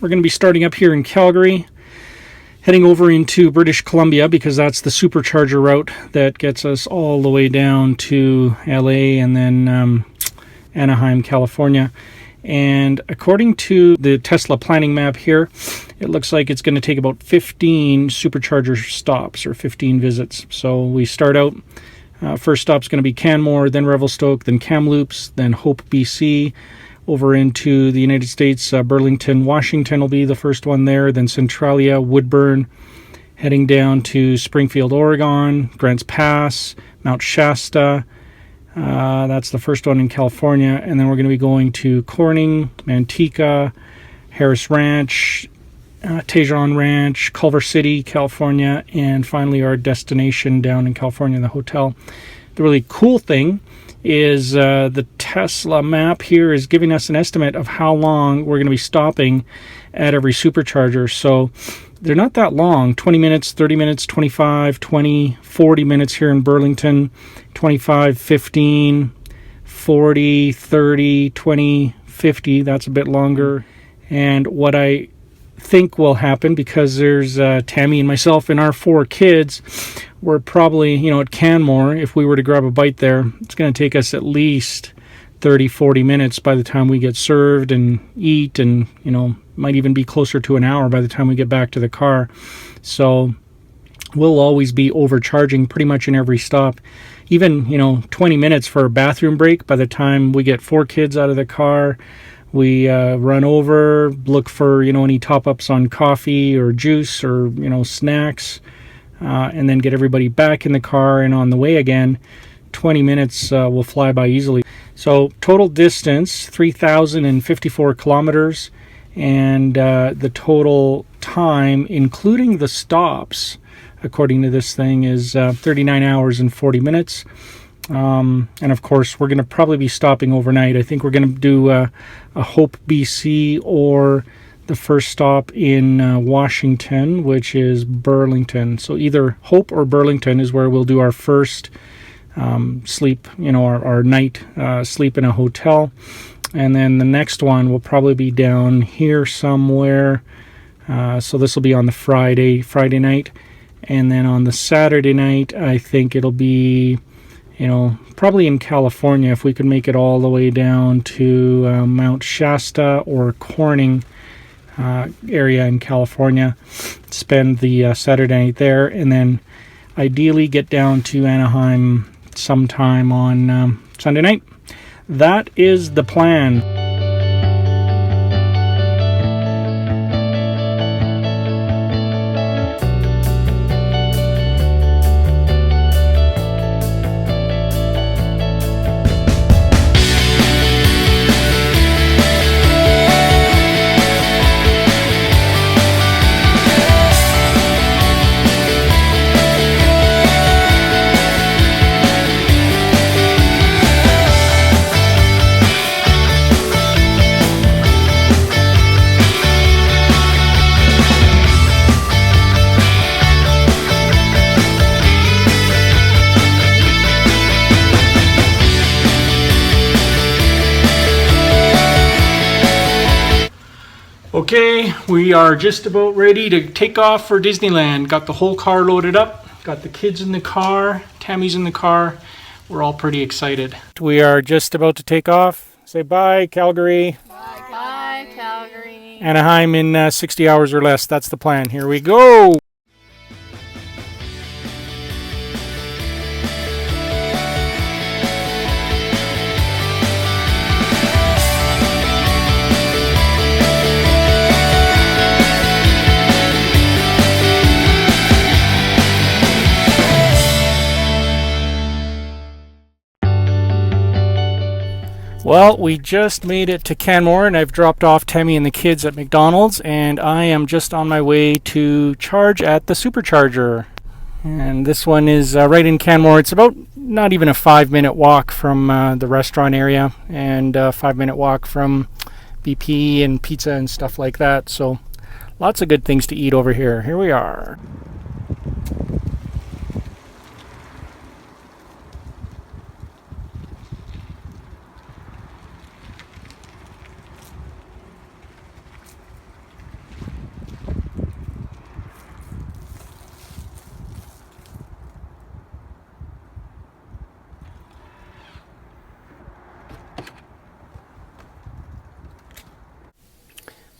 We're going to be starting up here in Calgary, heading over into British Columbia because that's the supercharger route that gets us all the way down to LA and then Anaheim, California. And according to the Tesla planning map here, it looks like it's going to take about 15 supercharger stops or 15 visits. So we start out, first stop's going to be Canmore, then Revelstoke, then Kamloops, then Hope, BC, over into the United States. Burlington, Washington will be the first one there, then Centralia, Woodburn, heading down to Springfield, Oregon, GrantsPass, MountShasta. That's the first one in California, and then we're going to be going to Corning, Manteca, Harris Ranch, Tejon Ranch, Culver City, California, and finally our destination down in California, the hotel. The really cool thing is the Tesla map here is giving us an estimate of how long we're going to be stopping at every supercharger. So they're not that long, 20 minutes, 30 minutes, 25, 20, 40 minutes here in Burlington, 25, 15, 40, 30, 20, 50, that's a bit longer. And what I think will happen, because there's Tammy and myself and our 4 kids, we're probably, at Canmore, if we were to grab a bite there, it's going to take us at least 30, 40 minutes by the time we get served and eat, and, might even be closer to an hour by the time we get back to the car. So we'll always be overcharging pretty much in every stop. Even, 20 minutes for a bathroom break. By the time we get 4 kids out of the car, we run over, look for, any top-ups on coffee or juice or, snacks, and then get everybody back in the car and on the way again. 20 minutes will fly by easily. So total distance, 3,054 kilometers, and the total time, including the stops, according to this thing, is 39 hours and 40 minutes. And of course, we're going to probably be stopping overnight. I think we're going to do a Hope, BC, or the first stop in Washington, which is Burlington. So either Hope or Burlington is where we'll do our first sleep, our night sleep in a hotel. And then the next one will probably be down here somewhere. So this will be on the Friday night. And then on the Saturday night, I think it'll be, probably in California, if we could make it all the way down to MountShasta or Corning area in California. Spend the Saturday night there, and then ideally get down to Anaheim sometime on Sunday night. That is the plan. Okay, we are just about ready to take off for Disneyland. Got the whole car loaded up, got the kids in the car, Tammy's in the car. We're all pretty excited. We are just about to take off. Say bye, Calgary. Bye, bye, Calgary. Anaheim in 60 hours or less. That's the plan. Here we go. Well, we just made it to Canmore, and I've dropped off Tammy and the kids at McDonald's, and I am just on my way to charge at the supercharger. And this one is right in Canmore. It's about not even a 5-minute walk from the restaurant area, and a 5-minute walk from BP and pizza and stuff like that. So lots of good things to eat over here. Here we are.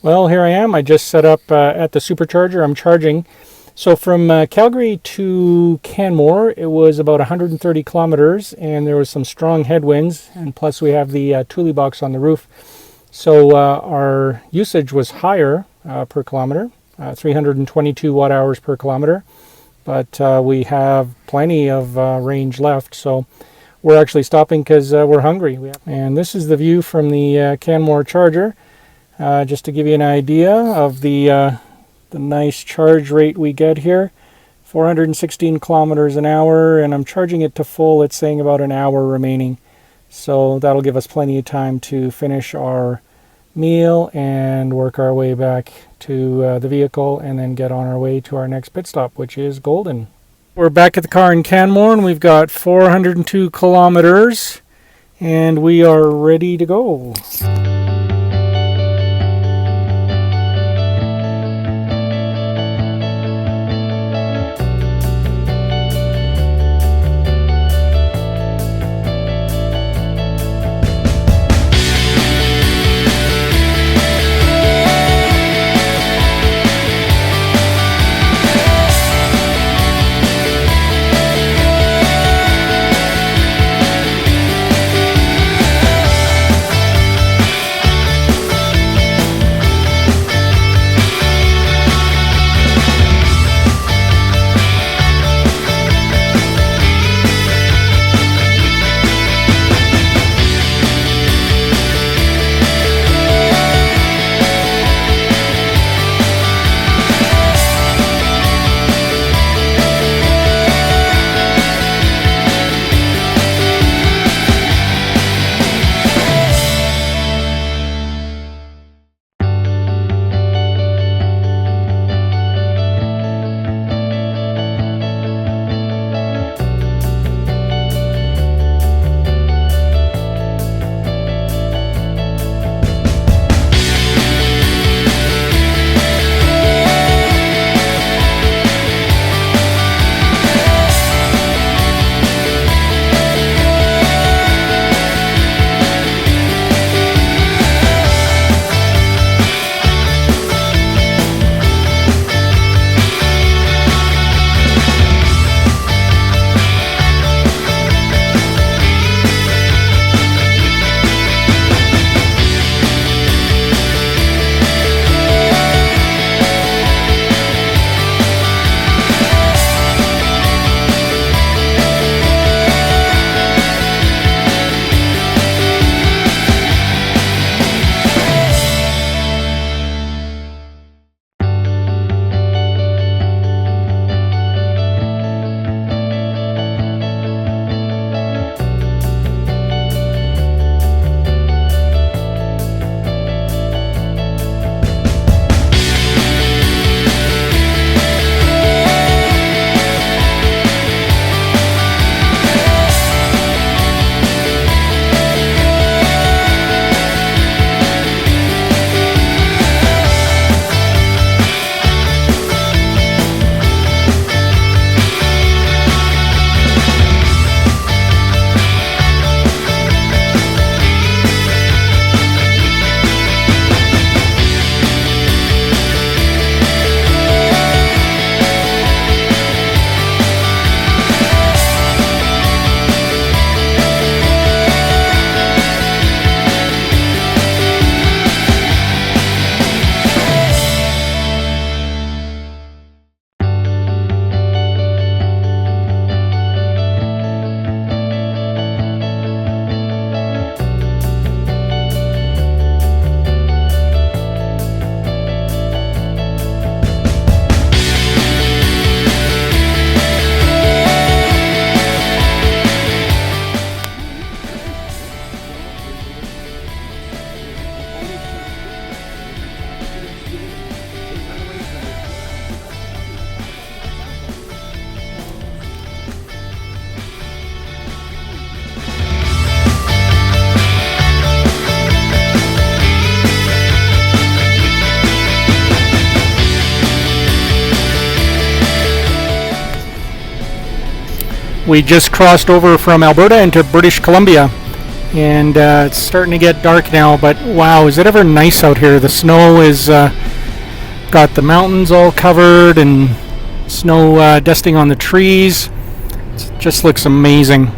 Well, here I am. I just set up at the supercharger. I'm charging. So from Calgary to Canmore, it was about 130 kilometers, and there was some strong headwinds, and plus we have the Thule box on the roof. So our usage was higher per kilometer, 322 watt hours per kilometer, but we have plenty of range left. So we're actually stopping because we're hungry. And this is the view from the Canmore charger. Just to give you an idea of the nice charge rate we get here, 416 kilometers an hour, and I'm charging it to full. It's saying about an hour remaining, so that'll give us plenty of time to finish our meal and work our way back to the vehicle and then get on our way to our next pit stop, which is Golden. We're back at the car in Canmore, and we've got 402 kilometers, and we are ready to go. We just crossed over from Alberta into British Columbia, and it's starting to get dark now, but wow, is it ever nice out here. The snow is got the mountains all covered and snow dusting on the trees. It just looks amazing.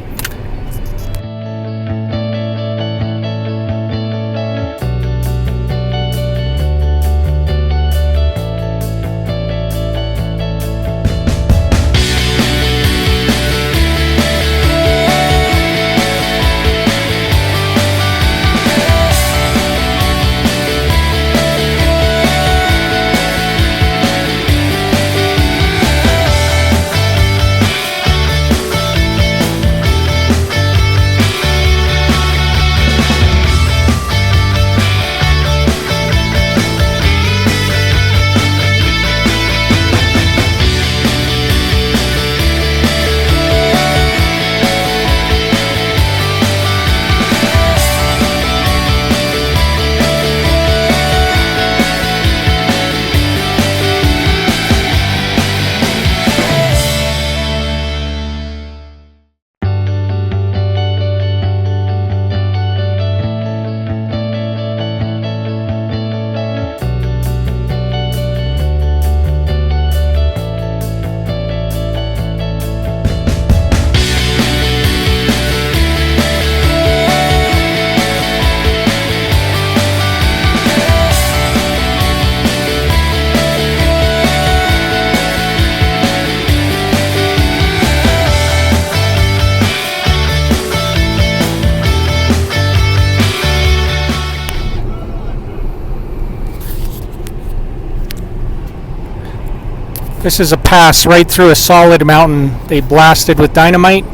This is a pass right through a solid mountain. They blasted with dynamite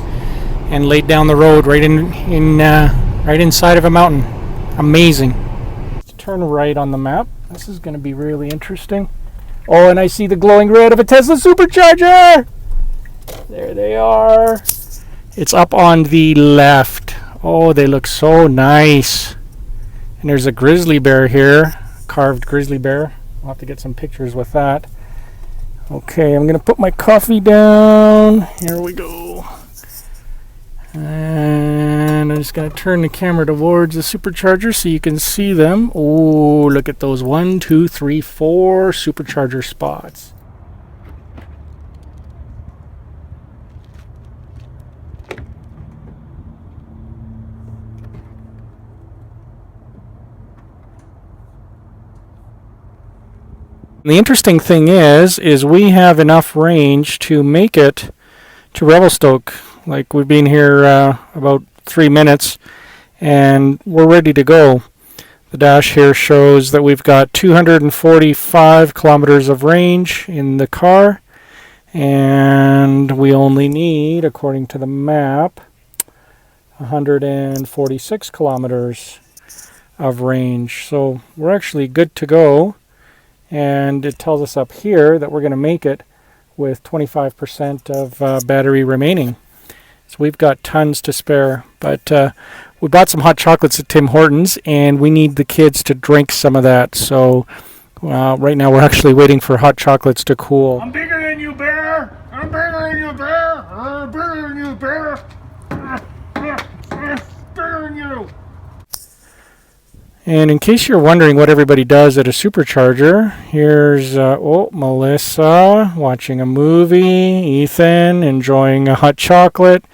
and laid down the road right right inside of a mountain. Amazing. Let's turn right on the map. This is going to be really interesting. Oh, and I see the glowing red of a Tesla supercharger. There they are. It's up on the left. Oh, they look so nice. And there's a grizzly bear here, carved grizzly bear. I'll have to get some pictures with that. Okay, I'm going to put my coffee down. Here we go. And I'm just going to turn the camera towards the supercharger so you can see them. Oh, look at those 1, 2, 3, 4 supercharger spots. The interesting thing is we have enough range to make it to Revelstoke. Like, we've been here about 3 minutes and we're ready to go. The dash here shows that we've got 245 kilometers of range in the car, and we only need, according to the map, 146 kilometers of range. So we're actually good to go. And it tells us up here that we're going to make it with 25% of battery remaining. So we've got tons to spare. But we bought some hot chocolates at Tim Hortons, and we need the kids to drink some of that. So right now we're actually waiting for hot chocolates to cool. I'm bigger than you, bear! I'm bigger than you, bear! I'm bigger than you, bear! Bigger than you! And in case you're wondering what everybody does at a supercharger, here's Melissa watching a movie, Ethan enjoying a hot chocolate,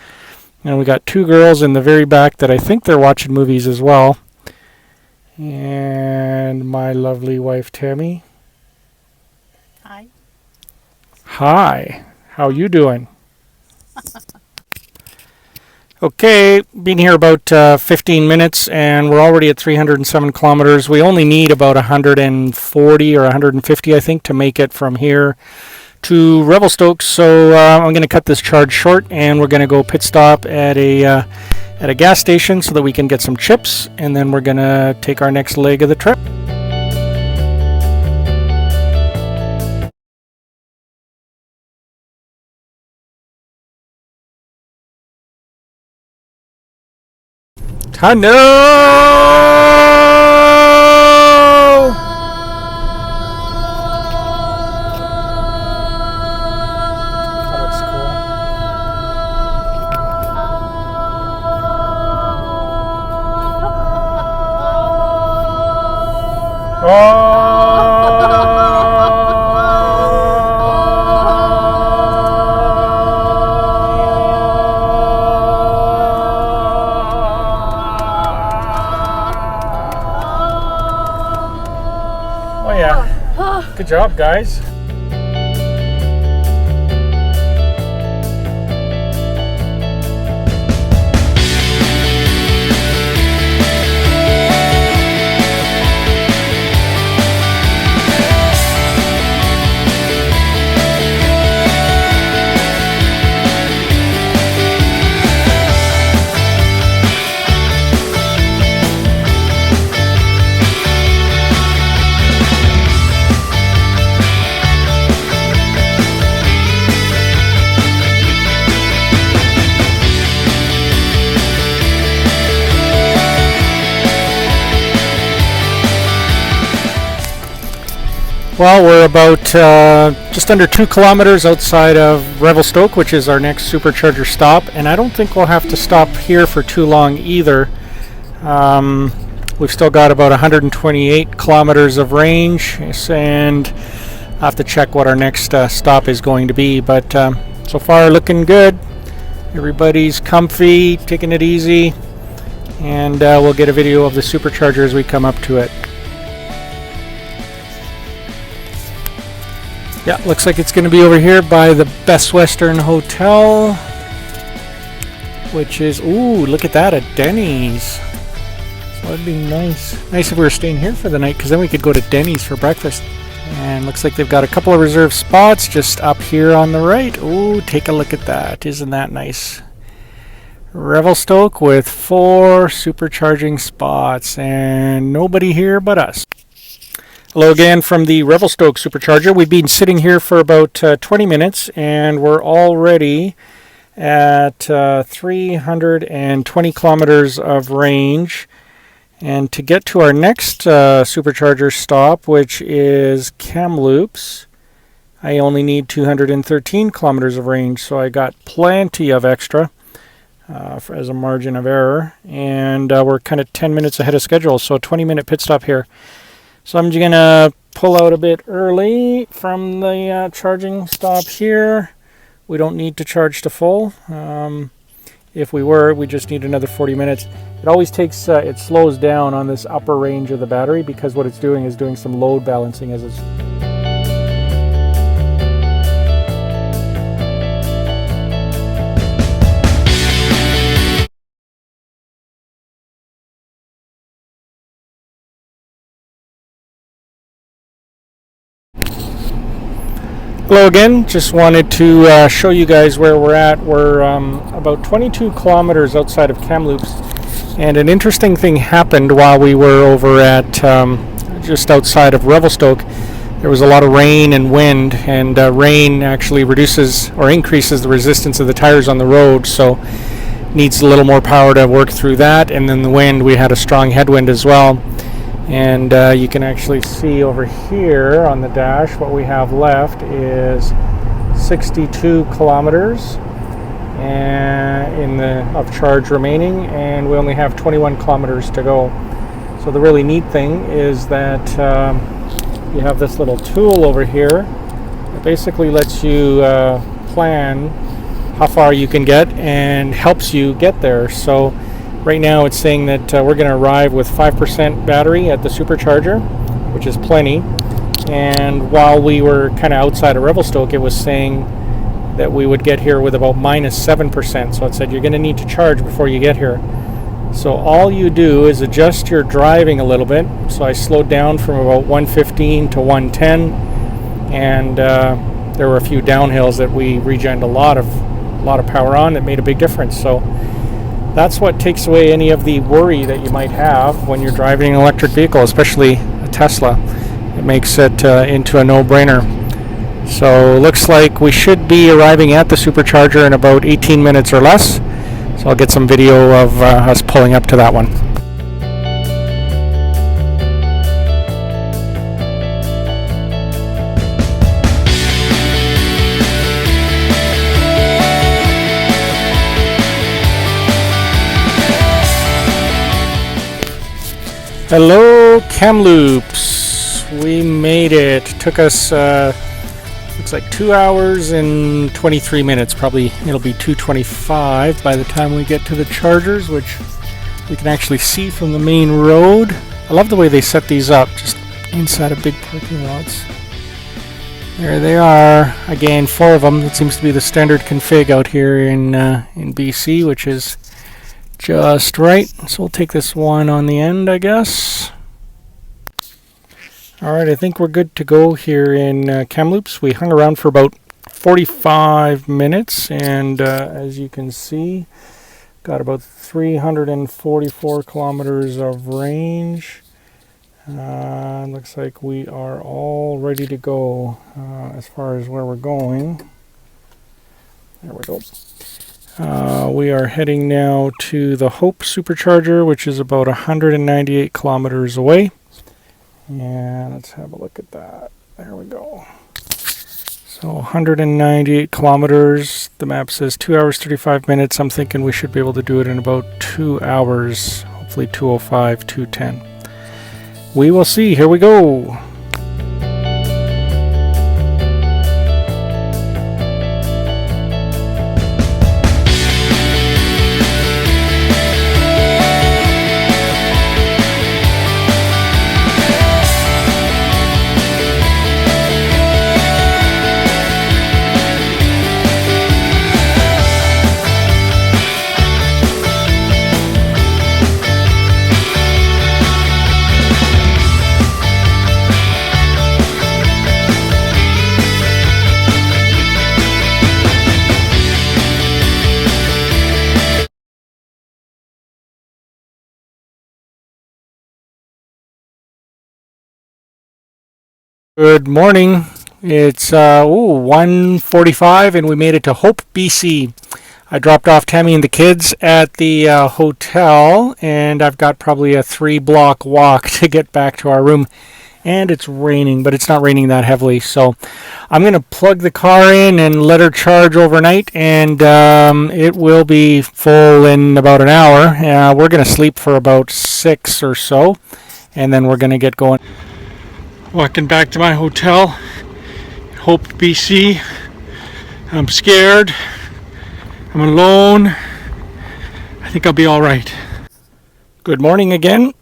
and we got 2 girls in the very back that I think they're watching movies as well. And my lovely wife Tammy. Hi. Hi. How you doing? Okay, been here about 15 minutes and we're already at 307 kilometers. We only need about 140 or 150, I think, to make it from here to Revelstoke. So I'm going to cut this charge short and we're going to go pit stop at a gas station so that we can get some chips, and then we're going to take our next leg of the trip. Hello! That looks cool. Good job, guys. Well, we're about just under 2 kilometers outside of Revelstoke, which is our next supercharger stop, and I don't think we'll have to stop here for too long either. We've still got about 128 kilometers of range, and I'll have to check what our next stop is going to be, but so far looking good. Everybody's comfy, taking it easy, and we'll get a video of the supercharger as we come up to it. Yeah, looks like it's going to be over here by the Best Western Hotel, which is, ooh, look at that, a Denny's. So that'd be nice. Nice if we were staying here for the night, because then we could go to Denny's for breakfast. And looks like they've got a couple of reserved spots just up here on the right. Ooh, take a look at that. Isn't that nice? Revelstoke with 4 supercharging spots, and nobody here but us. Hello again from the Revelstoke supercharger. We've been sitting here for about 20 minutes, and we're already at 320 kilometers of range. And to get to our next supercharger stop, which is Kamloops, I only need 213 kilometers of range, so I got plenty of extra as a margin of error. And we're kind of 10 minutes ahead of schedule, so a 20-minute pit stop here. So I'm going to pull out a bit early from the charging stop here. We don't need to charge to full. If we were, we just need another 40 minutes. It always takes, it slows down on this upper range of the battery, because what it's doing is doing some load balancing as it's... Hello again, just wanted to show you guys where we're at. We're about 22 kilometers outside of Kamloops, and an interesting thing happened while we were over at just outside of Revelstoke. There was a lot of rain and wind, and rain actually reduces or increases the resistance of the tires on the road, so needs a little more power to work through that. And then the wind, we had a strong headwind as well. And you can actually see over here on the dash what we have left is 62 kilometers of charge remaining, and we only have 21 kilometers to go. So the really neat thing is that you have this little tool over here that basically lets you plan how far you can get and helps you get there. So right now it's saying that we're going to arrive with 5% battery at the supercharger, which is plenty. And while we were kind of outside of Revelstoke, it was saying that we would get here with about minus 7%. So it said you're going to need to charge before you get here. So all you do is adjust your driving a little bit. So I slowed down from about 115 to 110, and there were a few downhills that we regened a lot of power on that made a big difference. So that's what takes away any of the worry that you might have when you're driving an electric vehicle, especially a Tesla. It makes it into a no-brainer. So looks like we should be arriving at the supercharger in about 18 minutes or less. So I'll get some video of us pulling up to that one. Hello, Kamloops. We made it. Took us, looks like 2 hours and 23 minutes. Probably it'll be 2:25 by the time we get to the chargers, which we can actually see from the main road. I love the way they set these up, just inside of big parking lots. There they are. Again, 4 of them. It seems to be the standard config out here in BC, which is just right. So we'll take this one on the end, I guess. Alright, I think we're good to go here in Kamloops. We hung around for about 45 minutes, and as you can see, got about 344 kilometers of range. Looks like we are all ready to go as far as where we're going. There we go. We are heading now to the Hope supercharger, which is about 198 kilometers away. And let's have a look at that. There we go. So 198 kilometers. The map says 2 hours 35 minutes. I'm thinking we should be able to do it in about 2 hours. Hopefully 2:05, 2:10. We will see. Here we go. Good morning. It's 1:45 and we made it to Hope, BC. I dropped off Tammy and the kids at the hotel, and I've got probably a 3-block walk to get back to our room. And it's raining, but it's not raining that heavily, so I'm going to plug the car in and let her charge overnight, and it will be full in about an hour. We're going to sleep for about 6 or so, and then we're going to get going. Walking back to my hotel, Hope, BC. I'm scared. I'm alone. I think I'll be all right. Good morning again.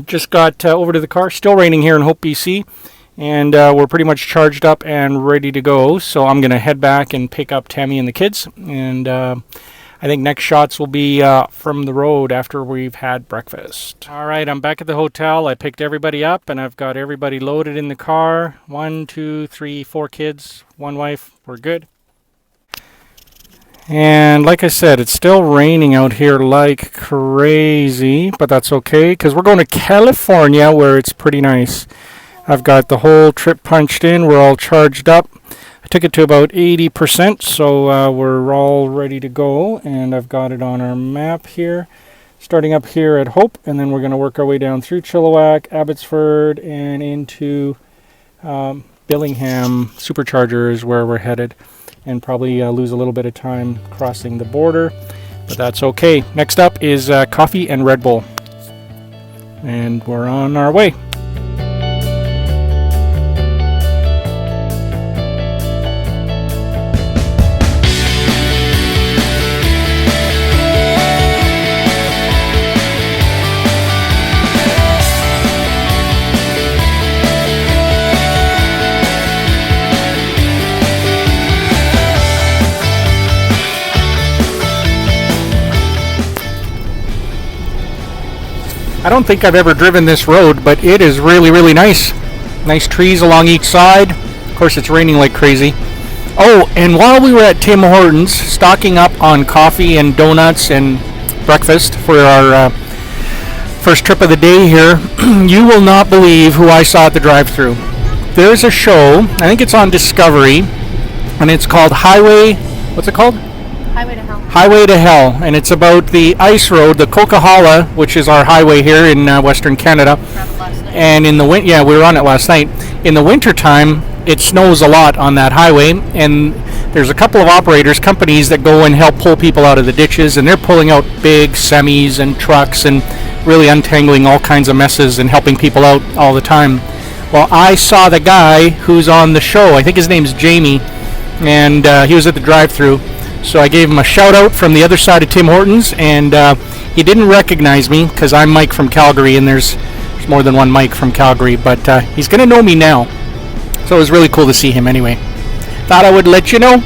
Just got over to the car. Still raining here in Hope, BC. And we're pretty much charged up and ready to go. So I'm going to head back and pick up Tammy and the kids. And I think next shots will be from the road after we've had breakfast. All right, I'm back at the hotel. I picked everybody up, and I've got everybody loaded in the car. 1, 2, 3, 4 kids, 1 wife. We're good. And like I said, it's still raining out here like crazy, but that's okay, because we're going to California, where it's pretty nice. I've got the whole trip punched in. We're all charged up. I took it to about 80%, so we're all ready to go, and I've got it on our map here. Starting up here at Hope, and then we're going to work our way down through Chilliwack, Abbotsford, and into Billingham Supercharger is where we're headed, and probably lose a little bit of time crossing the border, but that's okay. Next up is coffee and Red Bull, and we're on our way. I don't think I've ever driven this road, but it is really, really nice. Nice trees along each side. Of course, it's raining like crazy. Oh, and while we were at Tim Hortons stocking up on coffee and donuts and breakfast for our first trip of the day here, you will not believe who I saw at the drive-thru. There's a show, I think it's on Discovery, and it's called what's it called? Highway to Hell. Highway to Hell, and it's about the ice road, the Coquihalla, which is our highway here in Western Canada. And in the we were on it last night. In the winter time, it snows a lot on that highway, and there's a couple of companies that go and help pull people out of the ditches, and they're pulling out big semis and trucks and really untangling all kinds of messes and helping people out all the time. Well, I saw the guy who's on the show. I think his name's Jamie, and he was at the drive-thru. So I gave him a shout out from the other side of Tim Hortons, and he didn't recognize me because I'm Mike from Calgary, and there's more than one Mike from Calgary, but he's going to know me now. So it was really cool to see him anyway. Thought I would let you know.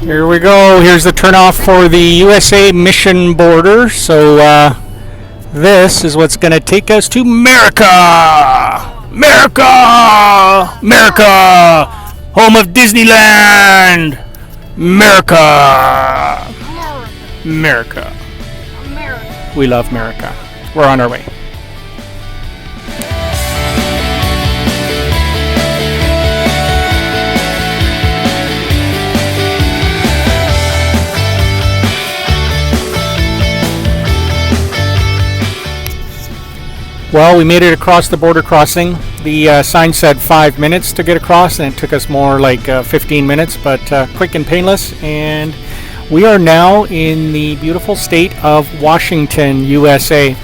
Here we go. Here's the turnoff for the USA mission border. So this is what's going to take us to America! America! America! Home of Disneyland! America! America. America. We love America. We're on our way. Well, we made it across the border crossing. The sign said 5 minutes to get across, and it took us more like 15 minutes, but quick and painless. And we are now in the beautiful state of Washington, USA,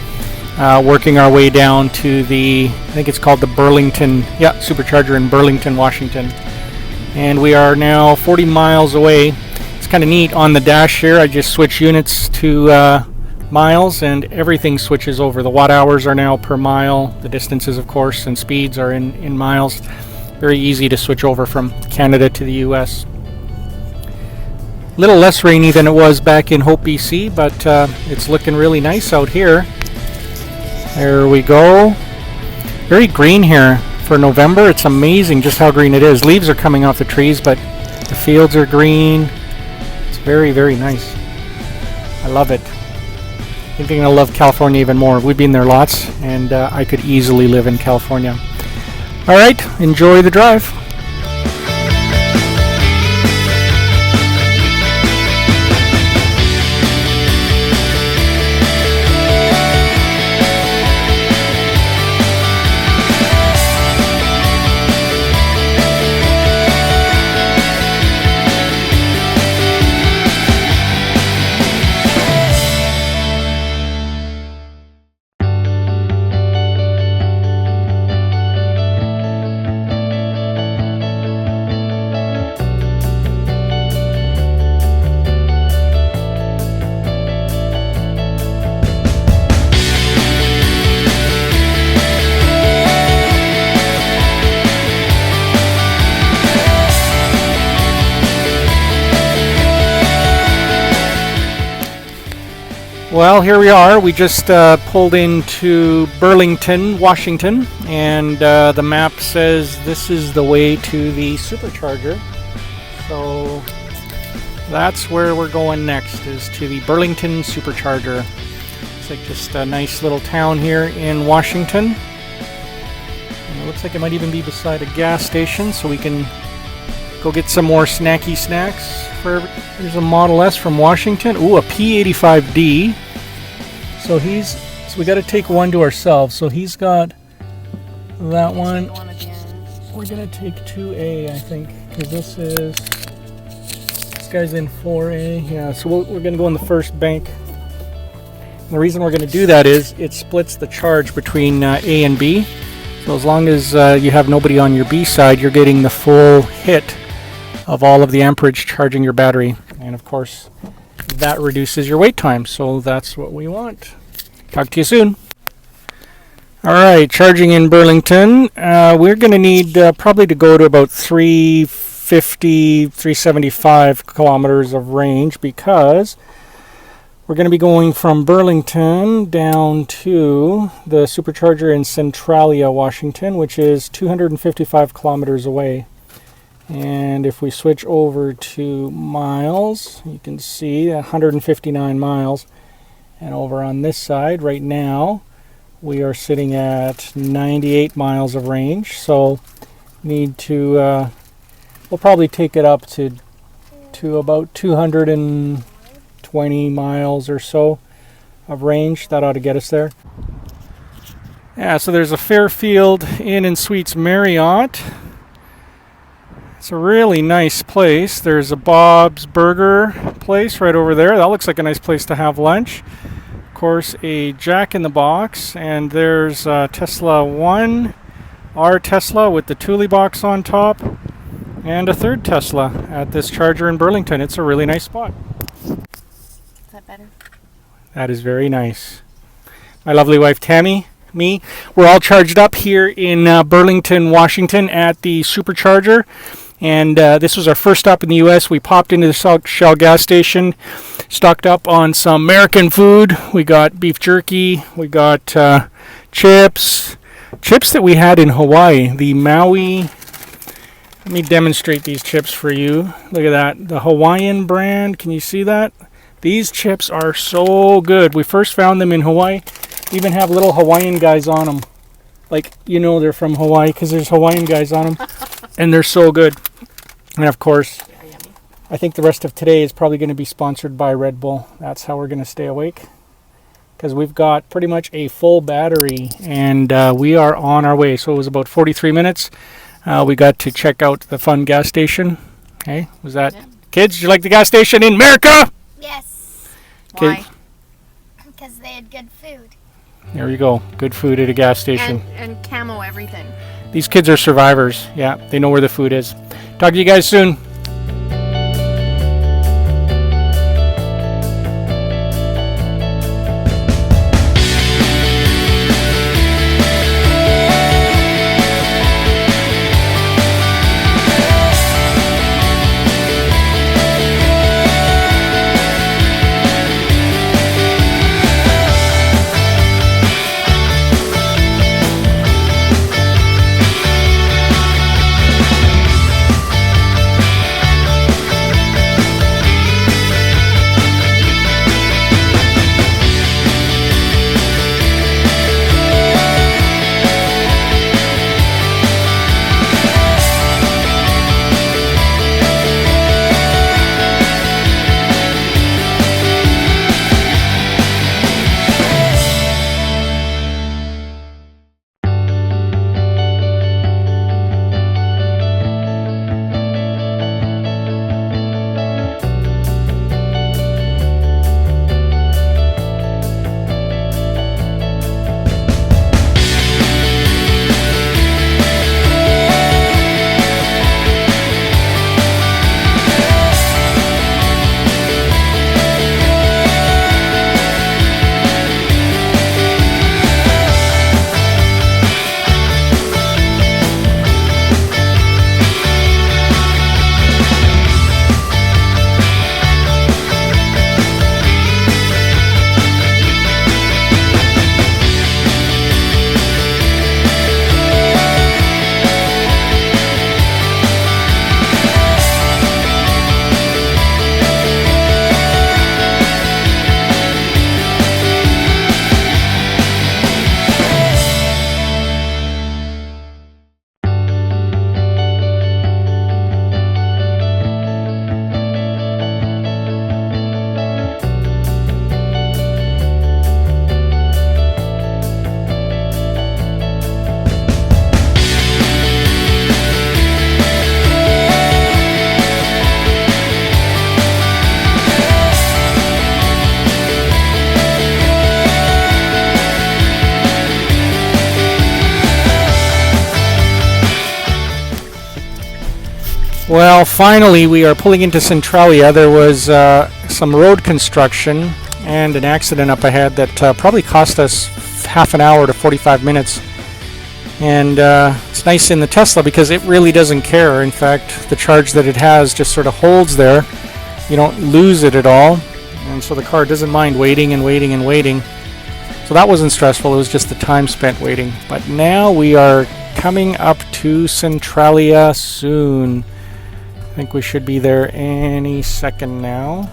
working our way down to the, I think it's called the Burlington, supercharger in Burlington, Washington. And we are now 40 miles away. It's kind of neat. On the dash here, I just switch units to miles, and everything switches over. The watt hours are now per mile, the distances of course and speeds are in miles. Very easy to switch over from Canada to the US. A little less rainy than it was back in Hope, BC, but it's looking really nice out here. There we go. Very green here for November. It's amazing just how green it is. Leaves are coming off the trees, but the fields are green. It's very, very nice. I love it. I think I'm going to love California even more. We've been there lots, and I could easily live in California. All right, enjoy the drive. Well, here we are. We just pulled into Burlington, Washington, and the map says this is the way to the supercharger. So that's where we're going next, is to the Burlington supercharger. It's like just a nice little town here in Washington. And it looks like it might even be beside a gas station, so we can go get some more snacky snacks. There's a Model S from Washington. Ooh, a P85D. So we got to take one to ourselves. So he's got that one. We're gonna take 2A, I think, because this guy's in 4A. Yeah, so we're gonna go in the first bank. And the reason we're gonna do that is it splits the charge between A and B. So as long as you have nobody on your B side, you're getting the full hit of all of the amperage charging your battery. And of course, that reduces your wait time. So that's what we want. Talk to you soon. All right, charging in Burlington. We're going to need probably to go to about 350, 375 kilometers of range, because we're going to be going from Burlington down to the supercharger in Centralia, Washington, which is 255 kilometers away. And if we switch over to miles, you can see 159 miles. And over on this side right now, we are sitting at 98 miles of range. So need to, we'll probably take it up to about 220 miles or so of range. That ought to get us there. Yeah, so there's a Fairfield Inn and Suites Marriott. It's a really nice place. There's a Bob's Burger place right over there. That looks like a nice place to have lunch. course, a jack in the box, and there's Tesla 1, our Tesla with the Thule box on top, and a third Tesla at this charger in Burlington. It's a really nice spot. Is that better? That is very nice. My lovely wife Tammy, me, we're all charged up here in Burlington, Washington at the supercharger. And this was our first stop in the U.S. We popped into the Shell gas station, stocked up on some American food. We got beef jerky, we got chips that we had in Hawaii, the Maui. Let me demonstrate these chips for you. Look at that, the Hawaiian brand. Can you see that? These chips are so good. We first found them in Hawaii. Even have little Hawaiian guys on them. Like, you know they're from Hawaii because there's Hawaiian guys on them. And they're so good. And of course, I think the rest of today is probably going to be sponsored by Red Bull. That's how we're going to stay awake. Because we've got pretty much a full battery. And we are on our way. So it was about 43 minutes. We got to check out the fun gas station. Hey, was that... Yeah. Kids, did you like the gas station in America? Yes. Why? Because they had good food. There you go. Good food at a gas station. And camo everything. These kids are survivors. Yeah, they know where the food is. Talk to you guys soon. Well, finally we are pulling into Centralia. There was some road construction and an accident up ahead that probably cost us half an hour to 45 minutes. And it's nice in the Tesla because it really doesn't care. In fact, the charge that it has just sort of holds there. You don't lose it at all. And so the car doesn't mind waiting and waiting and waiting. So that wasn't stressful. It was just the time spent waiting. But now we are coming up to Centralia soon. I think we should be there any second now.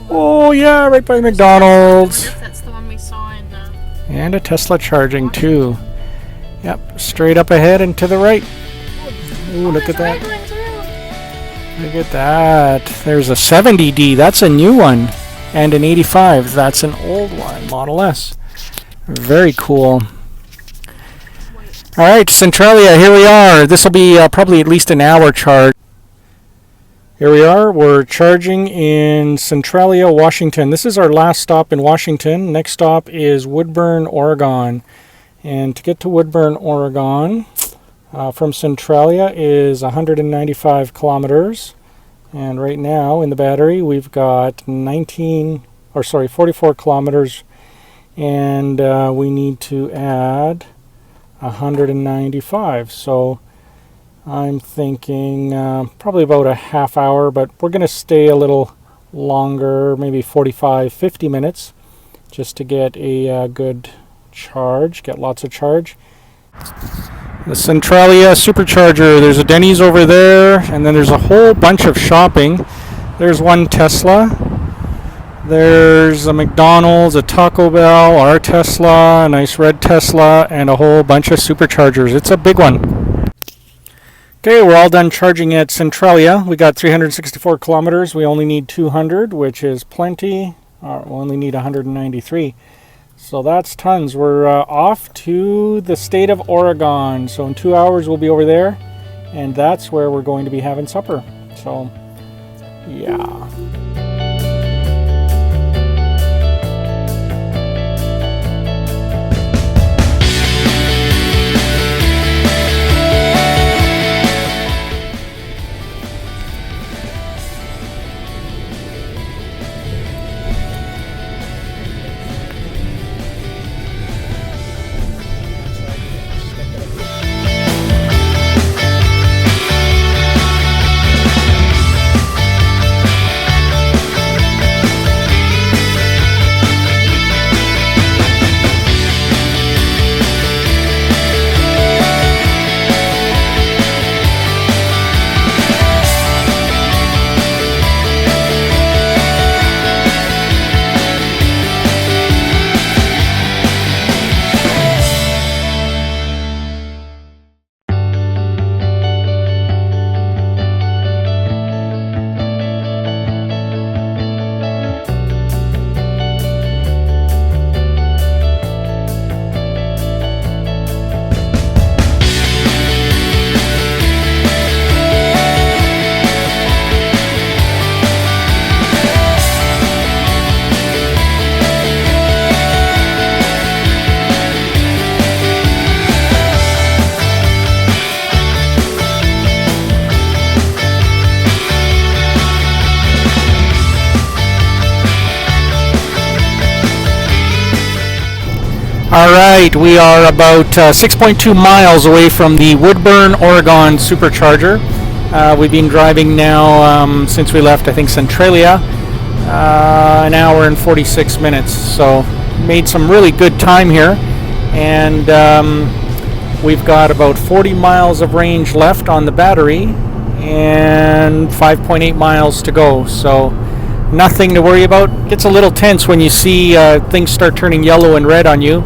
Oh yeah, right by McDonald's. I wonder if that's the one we saw in and a Tesla charging too. Yep, straight up ahead and to the right. Ooh, look at that. Look at that. There's a 70D. That's a new one. And an 85. That's an old one. Model S. Very cool. Alright, Centralia, here we are. This will be probably at least an hour charge. Here we are. We're charging in Centralia, Washington. This is our last stop in Washington. Next stop is Woodburn, Oregon. And to get to Woodburn, Oregon, from Centralia is 195 kilometers. And right now in the battery we've got 44 kilometers. And we need to add 195. So I'm thinking probably about a half hour, but we're going to stay a little longer, maybe 45-50 minutes, just to get a good charge, get lots of charge. The Centralia supercharger, there's a Denny's over there, and then there's a whole bunch of shopping. There's one Tesla, there's a McDonald's, a Taco Bell, our Tesla, a nice red Tesla, and a whole bunch of superchargers. It's a big one. Okay, we're all done charging at Centralia. We got 364 kilometers. We only need 200, which is plenty. We only need 193. So that's tons. We're off to the state of Oregon. So in 2 hours we'll be over there, and that's where we're going to be having supper. So, yeah. Alright, we are about 6.2 miles away from the Woodburn, Oregon supercharger. We've been driving now since we left, I think, Centralia, an hour and 46 minutes. So made some really good time here, and we've got about 40 miles of range left on the battery and 5.8 miles to go. So nothing to worry about. Gets a little tense when you see things start turning yellow and red on you.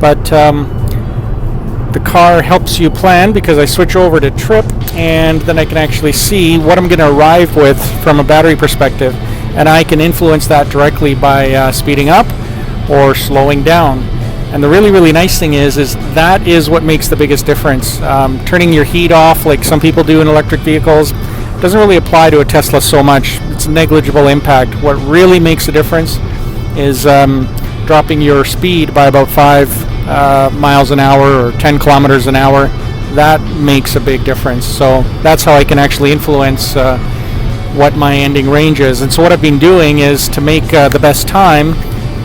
But the car helps you plan, because I switch over to trip, and then I can actually see what I'm going to arrive with from a battery perspective, and I can influence that directly by speeding up or slowing down. And the really, really nice thing is that is what makes the biggest difference. Turning your heat off, like some people do in electric vehicles, doesn't really apply to a Tesla so much. It's a negligible impact. What really makes a difference is dropping your speed by about 5 miles an hour or 10 kilometers an hour. That makes a big difference. So that's how I can actually influence what my ending range is. And so what I've been doing is, to make the best time,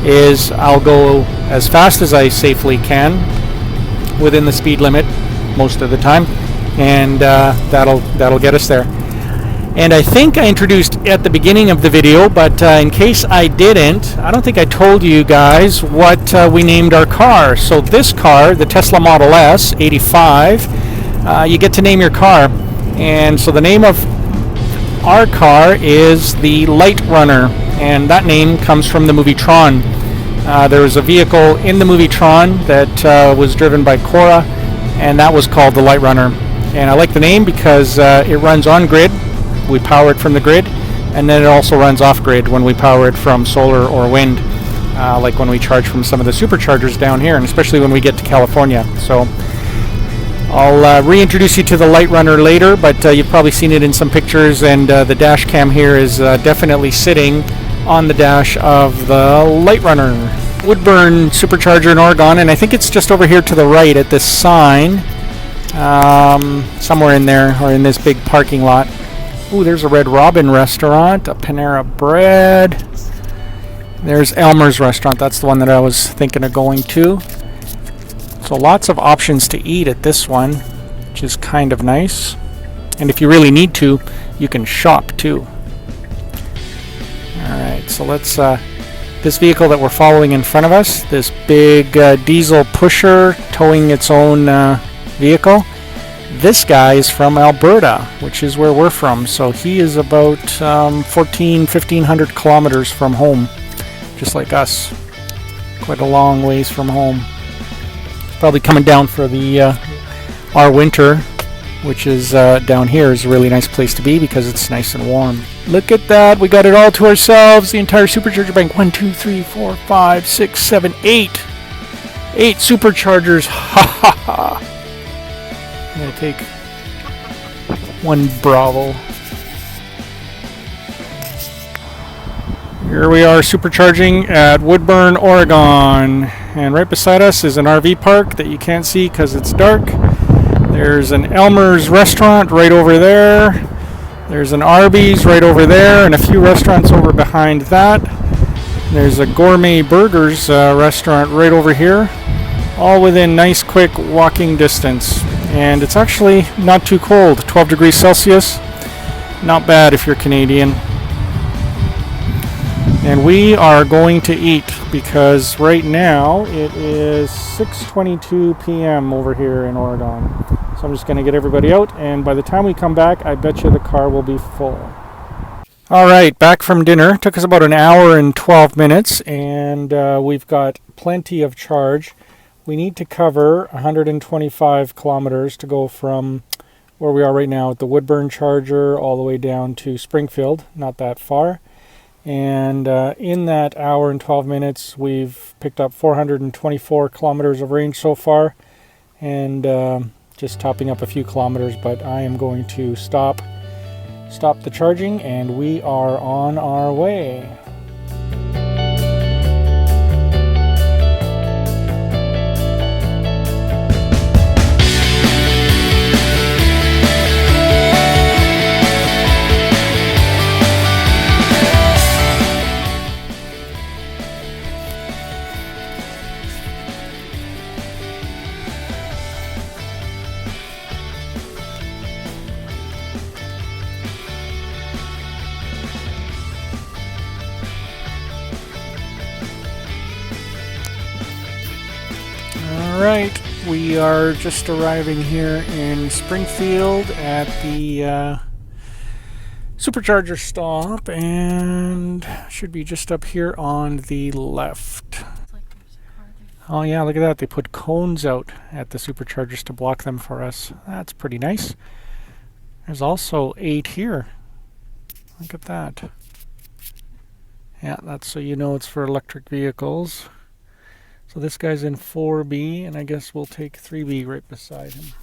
is I'll go as fast as I safely can within the speed limit most of the time, and that'll get us there. And I think I introduced at the beginning of the video, but in case I didn't, I don't think I told you guys what we named our car. So this car, the Tesla Model S 85, you get to name your car. And so the name of our car is the Light Runner, and that name comes from the movie Tron. There was a vehicle in the movie Tron that was driven by Cora, and that was called the Light Runner. And I like the name because it runs on grid. We power it from the grid, and then it also runs off grid when we power it from solar or wind, like when we charge from some of the superchargers down here, and especially when we get to California. So I'll reintroduce you to the Light Runner later, but you've probably seen it in some pictures, and the dash cam here is definitely sitting on the dash of the Light Runner. Woodburn supercharger in Oregon, and I think it's just over here to the right at this sign, somewhere in there, or in this big parking lot. Ooh, there's a Red Robin restaurant, a Panera Bread. There's Elmer's restaurant, that's the one that I was thinking of going to. So lots of options to eat at this one, which is kind of nice. And if you really need to, you can shop too. Alright, so let's, this vehicle that we're following in front of us, this big diesel pusher towing its own vehicle, this guy is from Alberta, which is where we're from. So he is about 1,500 kilometers from home, just like us. Quite a long ways from home. Probably coming down for the our winter, which is down here is a really nice place to be because it's nice and warm. Look at that, we got it all to ourselves, the entire supercharger bank. 1, 2, 3, 4, 5, 6, 7, 8. 8 superchargers. Ha ha ha. I'm gonna take one Bravo. Here we are supercharging at Woodburn, Oregon. And right beside us is an RV park that you can't see because it's dark. There's an Elmer's restaurant right over there. There's an Arby's right over there, and a few restaurants over behind that. There's a Gourmet Burgers restaurant right over here. All within nice, quick walking distance. And it's actually not too cold, 12 degrees Celsius. Not bad if you're Canadian. And we are going to eat because right now it is 6:22 p.m. over here in Oregon. So I'm just going to get everybody out, and by the time we come back, I bet you the car will be full. All right, back from dinner. Took us about an hour and 12 minutes, and we've got plenty of charge. We need to cover 125 kilometers to go from where we are right now at the Woodburn charger all the way down to Springfield, not that far. And in that hour and 12 minutes, we've picked up 424 kilometers of range so far, and just topping up a few kilometers, but I am going to stop the charging, and we are on our way. Alright, we are just arriving here in Springfield at the supercharger stop, and should be just up here on the left. Oh yeah, look at that, they put cones out at the superchargers to block them for us. That's pretty nice. There's also 8 here. Look at that. Yeah, that's so you know it's for electric vehicles. So this guy's in 4B, and I guess we'll take 3B right beside him.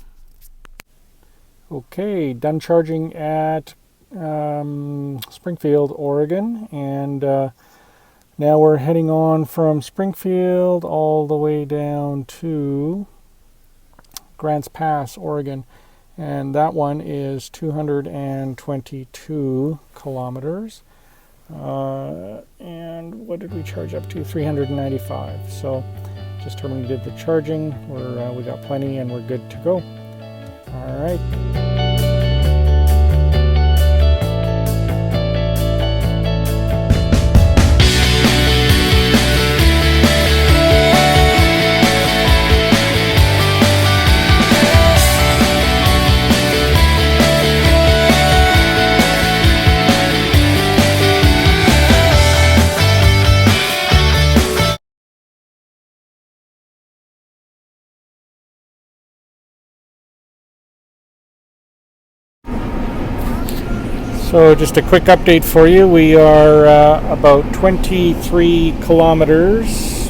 Okay, done charging at Springfield, Oregon, and now we're heading on from Springfield all the way down to GrantsPass, Oregon, and that one is 222 kilometers. And what did we charge up to? 395. So just terminated the charging. We got plenty and we're good to go. All right. So just a quick update for you. We are about 23 kilometers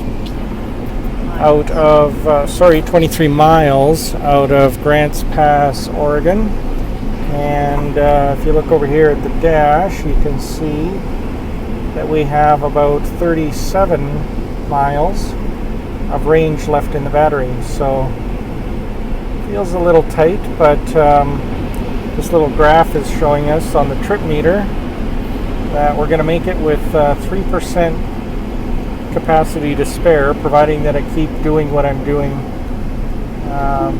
out of 23 miles out of GrantsPass, Oregon. And if you look over here at the dash, you can see that we have about 37 miles of range left in the battery. So feels a little tight, but this little graph is showing us on the trip meter that we're going to make it with 3% capacity to spare, providing that I keep doing what I'm doing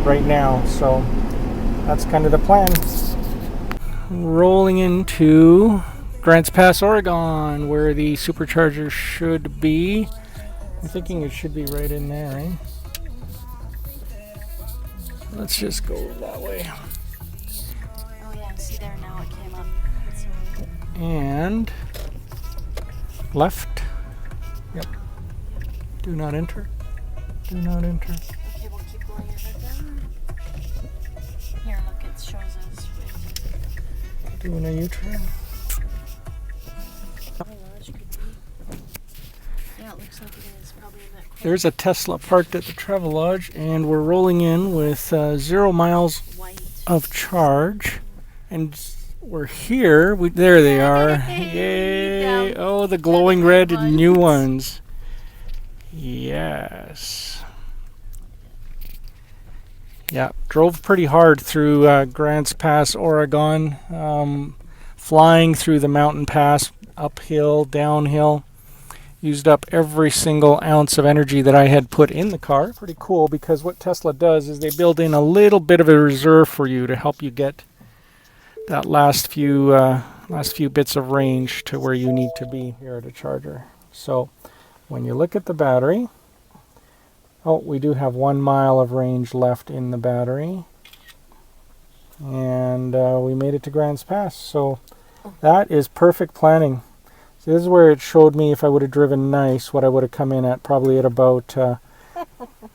right now. So that's kind of the plan. Rolling into GrantsPass, Oregon, where the supercharger should be. I'm thinking it should be right in there, eh? Let's just go that way. Oh yeah, see there now it came up. And left. Yep. Do not enter. Do not enter. Okay, we'll keep going ahead then. Here, look, it shows us. Doing a U-turn. Yeah, it looks like it is. Probably a bit quick. There's a Tesla parked at the Travelodge, and we're rolling in with 0 miles White. of charge. And we're here. There they are. Yay! Yeah. Oh, the glowing red new ones. Yes. Yeah, drove pretty hard through GrantsPass, Oregon, flying through the mountain pass, uphill, downhill. Used up every single ounce of energy that I had put in the car. Pretty cool, because what Tesla does is they build in a little bit of a reserve for you to help you get that last few bits of range to where you need to be here at a charger. So when you look at the battery, oh, we do have 1 mile of range left in the battery, and we made it to GrantsPass. So that is perfect planning. So this is where it showed me if I would have driven nice, what I would have come in at, probably at about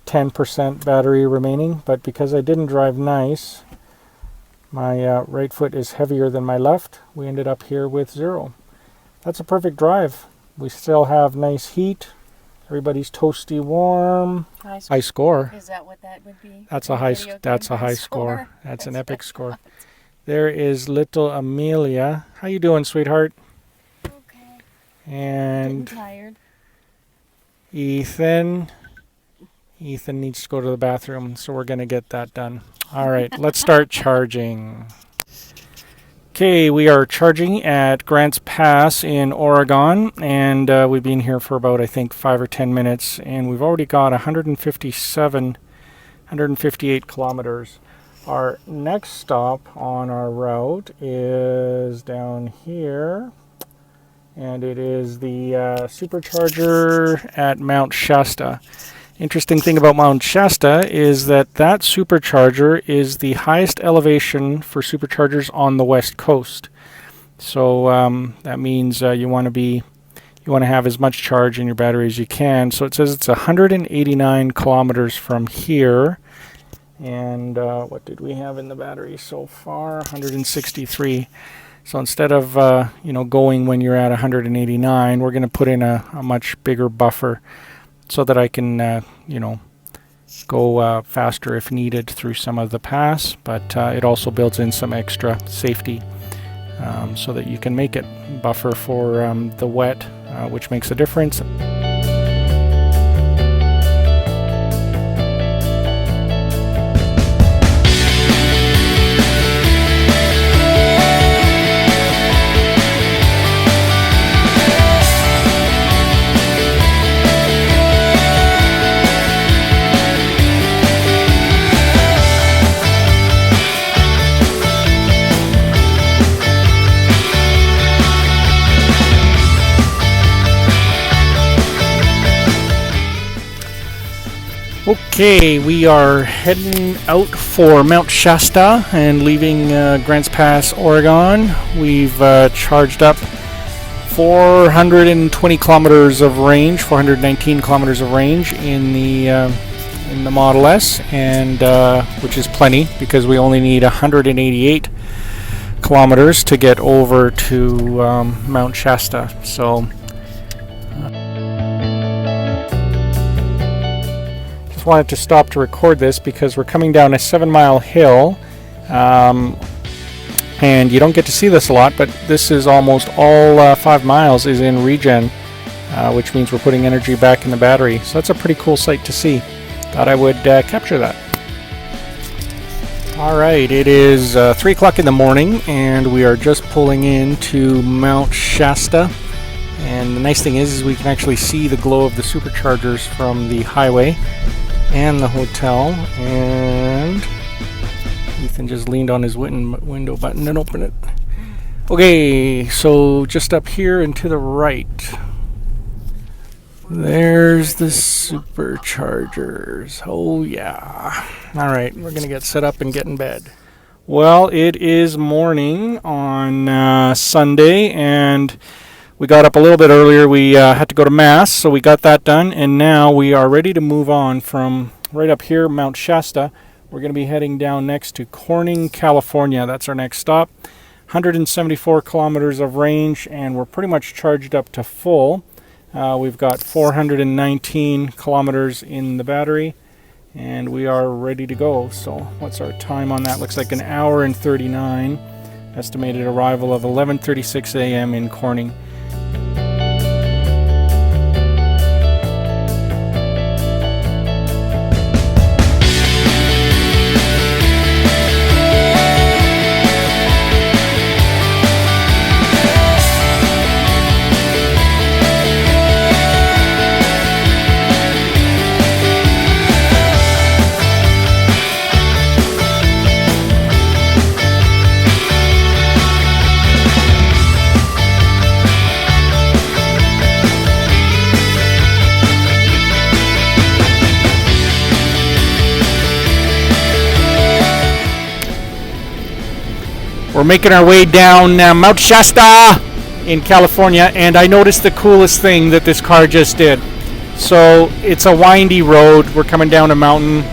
10% battery remaining. But because I didn't drive nice, my right foot is heavier than my left. We ended up here with 0. That's a perfect drive. We still have nice heat. Everybody's toasty warm. High score. Is that what that would be? That's a high score. That's an epic score. There is little Amelia. How you doing, sweetheart? Okay. And Tired. Ethan needs to go to the bathroom, so we're going to get that done. All right, let's start charging. Okay, we are charging at GrantsPass in Oregon, and we've been here for about, I think, 5 or 10 minutes, and we've already got 158 kilometers. Our next stop on our route is down here, and it is the supercharger at MountShasta. Interesting thing about MountShasta is that supercharger is the highest elevation for superchargers on the west coast. So that means you want to have as much charge in your battery as you can. So it says it's 189 kilometers from here. And what did we have in the battery so far? 163. So instead of going when you're at 189, we're going to put in a much bigger buffer, so that I can, go faster if needed through some of the pass. But it also builds in some extra safety so that you can make it buffer for the wet, which makes a difference. Okay, we are heading out for MountShasta and leaving GrantsPass, Oregon. We've charged up 420 kilometers of range, 419 kilometers of range in the Model S, and which is plenty because we only need 188 kilometers to get over to MountShasta. So just wanted to stop to record this because we're coming down a 7-mile hill. And you don't get to see this a lot, but this is almost all 5 miles is in regen, which means we're putting energy back in the battery. So that's a pretty cool sight to see. Thought I would capture that. Alright, it is 3 o'clock in the morning, and we are just pulling into MountShasta. And the nice thing is we can actually see the glow of the superchargers from the highway and the hotel. And Ethan just leaned on his window button and opened it. Okay, so just up here and to the right, there's the superchargers. Oh yeah. Alright, we're gonna get set up and get in bed. Well, it is morning on Sunday, and we got up a little bit earlier. We had to go to Mass, so we got that done, and now we are ready to move on from right up here, MountShasta. We're going to be heading down next to Corning, California. That's our next stop. 174 kilometers of range, and we're pretty much charged up to full. We've got 419 kilometers in the battery, and we are ready to go. So what's our time on that? Looks like an hour and 39. Estimated arrival of 11:36 a.m. in Corning. We're making our way down MountShasta in California, and I noticed the coolest thing that this car just did. So it's a windy road. We're coming down a mountain.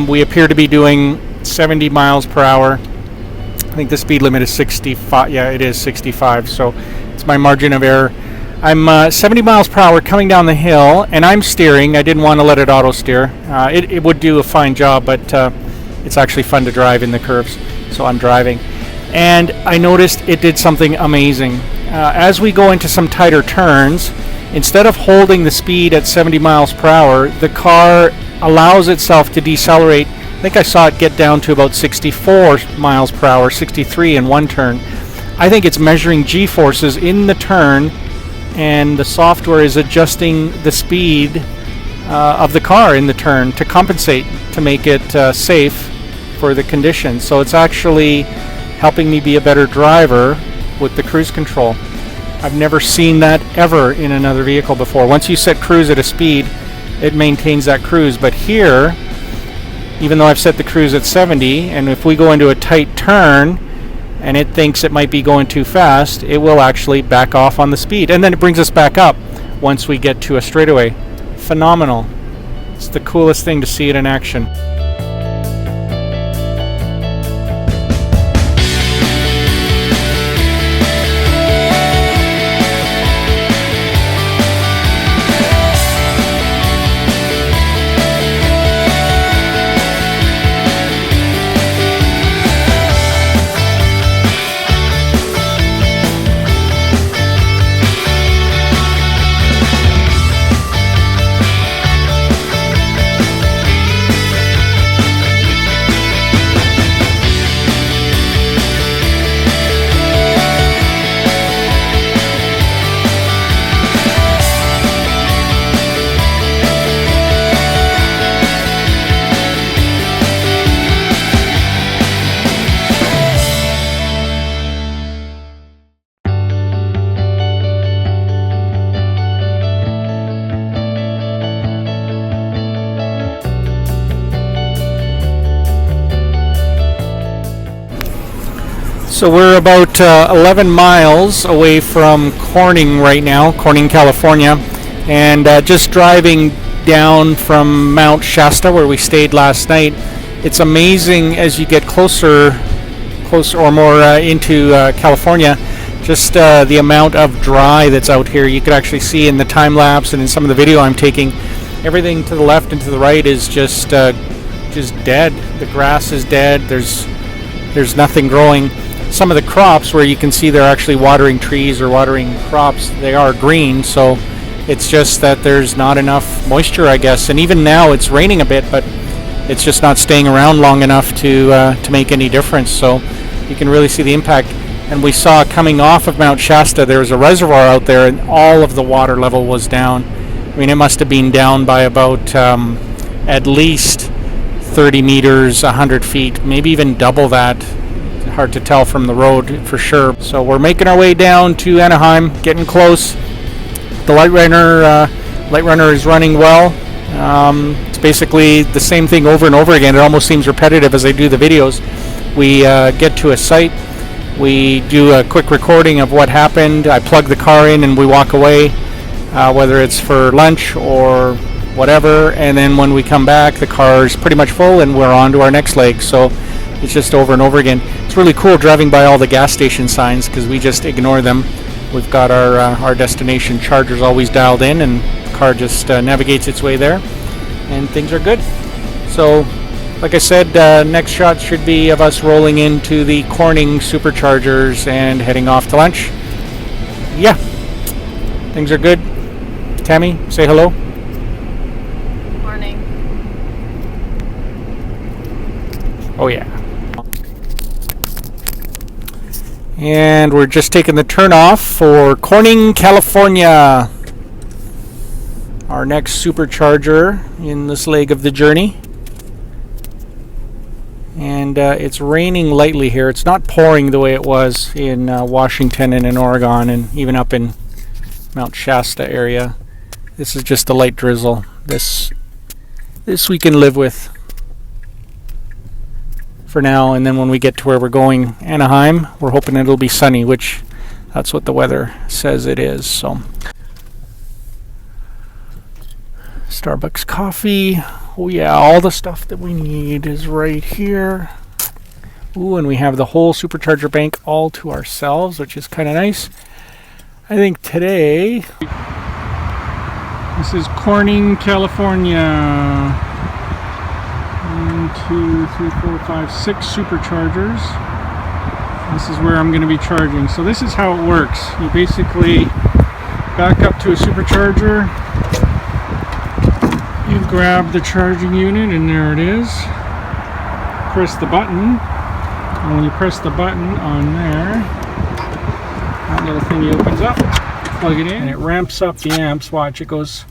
We appear to be doing 70 miles per hour. I think the speed limit is 65. Yeah, it is 65, so it's my margin of error. I'm 70 miles per hour coming down the hill, and I'm steering. I didn't want to let it auto steer. It would do a fine job, but it's actually fun to drive in the curves, so I'm driving. And I noticed it did something amazing. As we go into some tighter turns, instead of holding the speed at 70 miles per hour, the car allows itself to decelerate. I think I saw it get down to about 64 miles per hour, 63 in one turn. I think it's measuring G-forces in the turn, and the software is adjusting the speed of the car in the turn to compensate, to make it safe for the conditions. So it's actually helping me be a better driver with the cruise control. I've never seen that ever in another vehicle before. Once you set cruise at a speed, it maintains that cruise. But here, even though I've set the cruise at 70, and if we go into a tight turn and it thinks it might be going too fast, it will actually back off on the speed. And then it brings us back up once we get to a straightaway. Phenomenal. It's the coolest thing to see it in action. So we're about 11 miles away from Corning right now, Corning, California, and just driving down from MountShasta where we stayed last night. It's amazing as you get closer or more into California, just the amount of dry that's out here. You could actually see in the time lapse and in some of the video I'm taking, Everything to the left and to the right is just dead. The grass is dead. There's nothing growing. Some of the crops where you can see they're actually watering trees or watering crops, they are green, so it's just that there's not enough moisture, I guess. And even now it's raining a bit, but it's just not staying around long enough to make any difference. So you can really see the impact. And we saw coming off of Mount Shasta, there was a reservoir out there, and all of the water level was down. I mean, it must have been down by about at least 30 meters, 100 feet, maybe even double that. Hard to tell from the road for sure. So we're making our way down to Anaheim, getting close. The light runner is running well. It's basically the same thing over and over again. It almost seems repetitive as I do the videos. We get to a site, we do a quick recording of what happened. I plug the car in and we walk away, whether it's for lunch or whatever. And then when we come back, the car is pretty much full and we're on to our next leg. So it's just over and over again. It's really cool driving by all the gas station signs because we just ignore them. We've got our destination chargers always dialed in, and the car just navigates its way there, and things are good. So, like I said, next shot should be of us rolling into the Corning superchargers and heading off to lunch. Yeah, things are good. Tammy, say hello. Morning. Oh yeah. And we're just taking the turn off for Corning, California. Our next supercharger in this leg of the journey. And it's raining lightly here. It's not pouring the way it was in Washington and in Oregon and even up in Mount Shasta area. This is just a light drizzle. This we can live with for now, and then when we get to where we're going, Anaheim, we're hoping it'll be sunny, which that's what the weather says it is. So Starbucks coffee. Oh yeah, all the stuff that we need is right here. Ooh, and we have the whole supercharger bank all to ourselves, which is kind of nice. I think today, this is Corning, California. 1, 2, 3, 4, 5, 6 superchargers. This is where I'm going to be charging. So this is how it works. You basically back up to a supercharger, you grab the charging unit, and there it is. Press the button, and when you press the button on there, that little thingy opens up, plug it in, and it ramps up the amps. Watch, it goes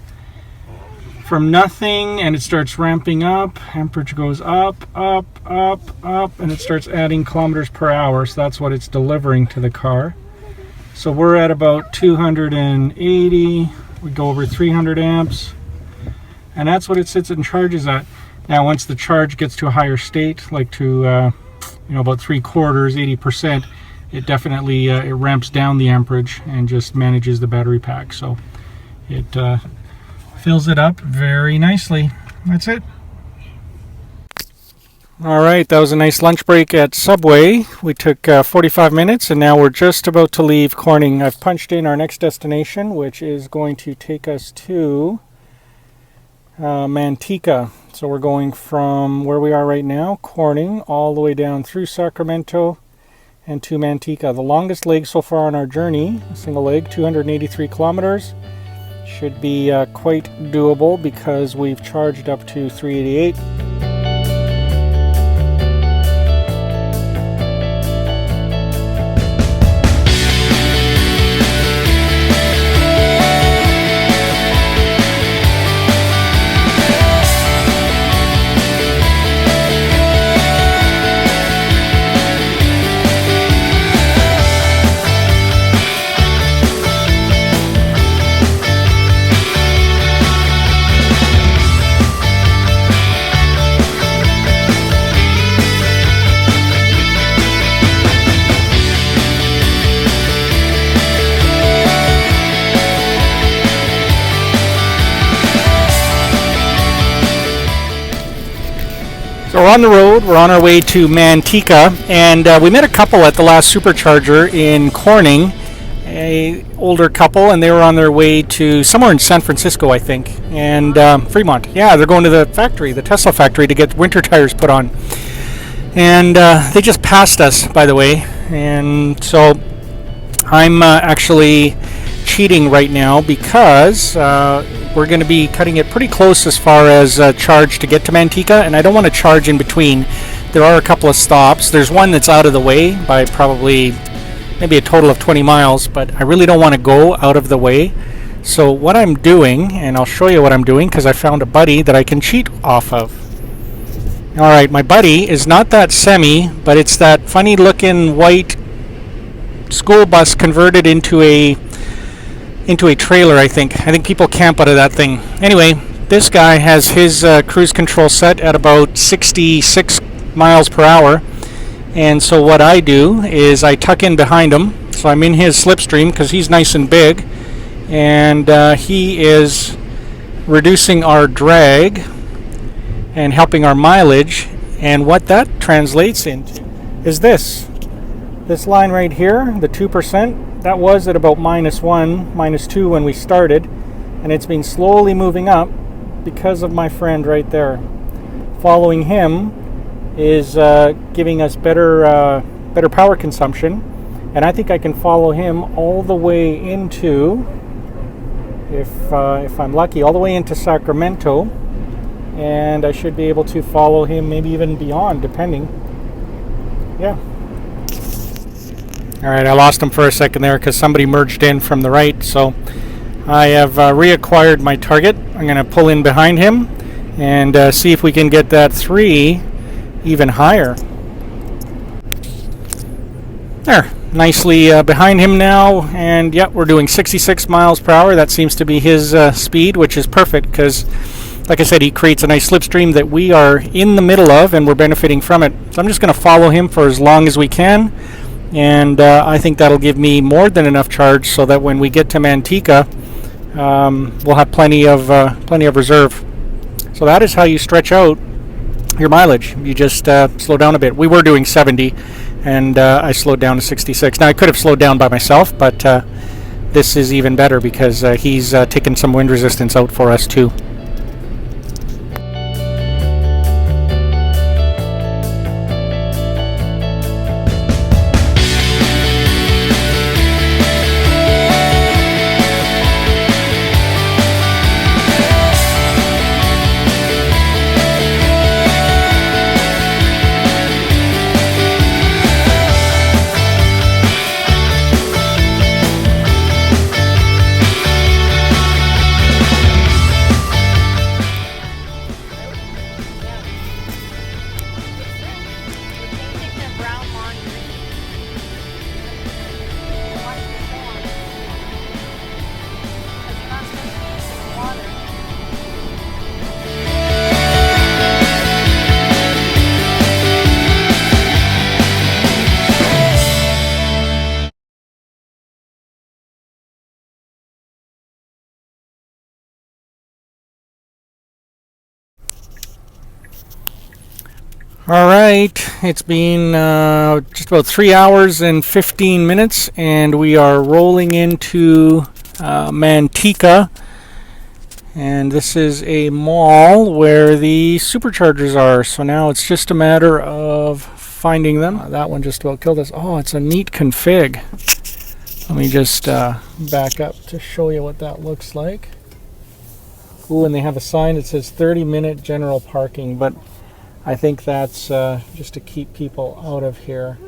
from nothing and it starts ramping up. Amperage goes up, up, up, up, and it starts adding kilometers per hour. So that's what it's delivering to the car. So we're at about 280. We go over 300 amps, and that's what it sits and charges at. Now once the charge gets to a higher state, like to about 3/4, 80%, it definitely it ramps down the amperage and just manages the battery pack. So it fills it up very nicely. That's it. All right, that was a nice lunch break at Subway. We took 45 minutes, and now we're just about to leave Corning. I've punched in our next destination, which is going to take us to Manteca. So we're going from where we are right now, Corning, all the way down through Sacramento and to Manteca. The longest leg so far on our journey, a single leg, 283 kilometers. Should be quite doable because we've charged up to 388. So we're on the road, we're on our way to Manteca, and we met a couple at the last supercharger in Corning, a older couple, and they were on their way to somewhere in San Francisco, I think, and Fremont. Yeah, they're going to the factory, the Tesla factory, to get winter tires put on. And they just passed us, by the way, and so I'm actually cheating right now because we're going to be cutting it pretty close as far as charge to get to Manteca, and I don't want to charge in between. There are a couple of stops. There's one that's out of the way by probably maybe a total of 20 miles, but I really don't want to go out of the way. So what I'm doing, and I'll show you what I'm doing because I found a buddy that I can cheat off of. Alright, my buddy is not that semi, but it's that funny looking white school bus converted into a trailer, I think. I think people camp out of that thing. Anyway, this guy has his cruise control set at about 66 miles per hour. And so what I do is I tuck in behind him. So I'm in his slipstream because he's nice and big. And he is reducing our drag and helping our mileage. And what that translates into is this line right here, the 2%. That was at about -1, -2 when we started. And it's been slowly moving up because of my friend right there. Following him is giving us better power consumption, and I think I can follow him all the way into, if I'm lucky, all the way into Sacramento, and I should be able to follow him maybe even beyond, depending. Yeah. All right, I lost him for a second there because somebody merged in from the right, so I have reacquired my target. I'm going to pull in behind him and see if we can get that 3 even higher. There, nicely behind him now, and yep, we're doing 66 miles per hour. That seems to be his speed, which is perfect because, like I said, he creates a nice slipstream that we are in the middle of, and we're benefiting from it. So I'm just going to follow him for as long as we can, and I think that'll give me more than enough charge so that when we get to Manteca, we'll have plenty of reserve. So that is how you stretch out your mileage. You just slow down a bit. We were doing 70, and I slowed down to 66. Now I could have slowed down by myself, but this is even better because he's taken some wind resistance out for us too. All right, it's been just about 3 hours and 15 minutes, and we are rolling into Manteca. And this is a mall where the superchargers are. So now it's just a matter of finding them. That one just about killed us. Oh, it's a neat config. Let me just back up to show you what that looks like. Ooh, and they have a sign that says 30-minute general parking, but I think that's just to keep people out of here.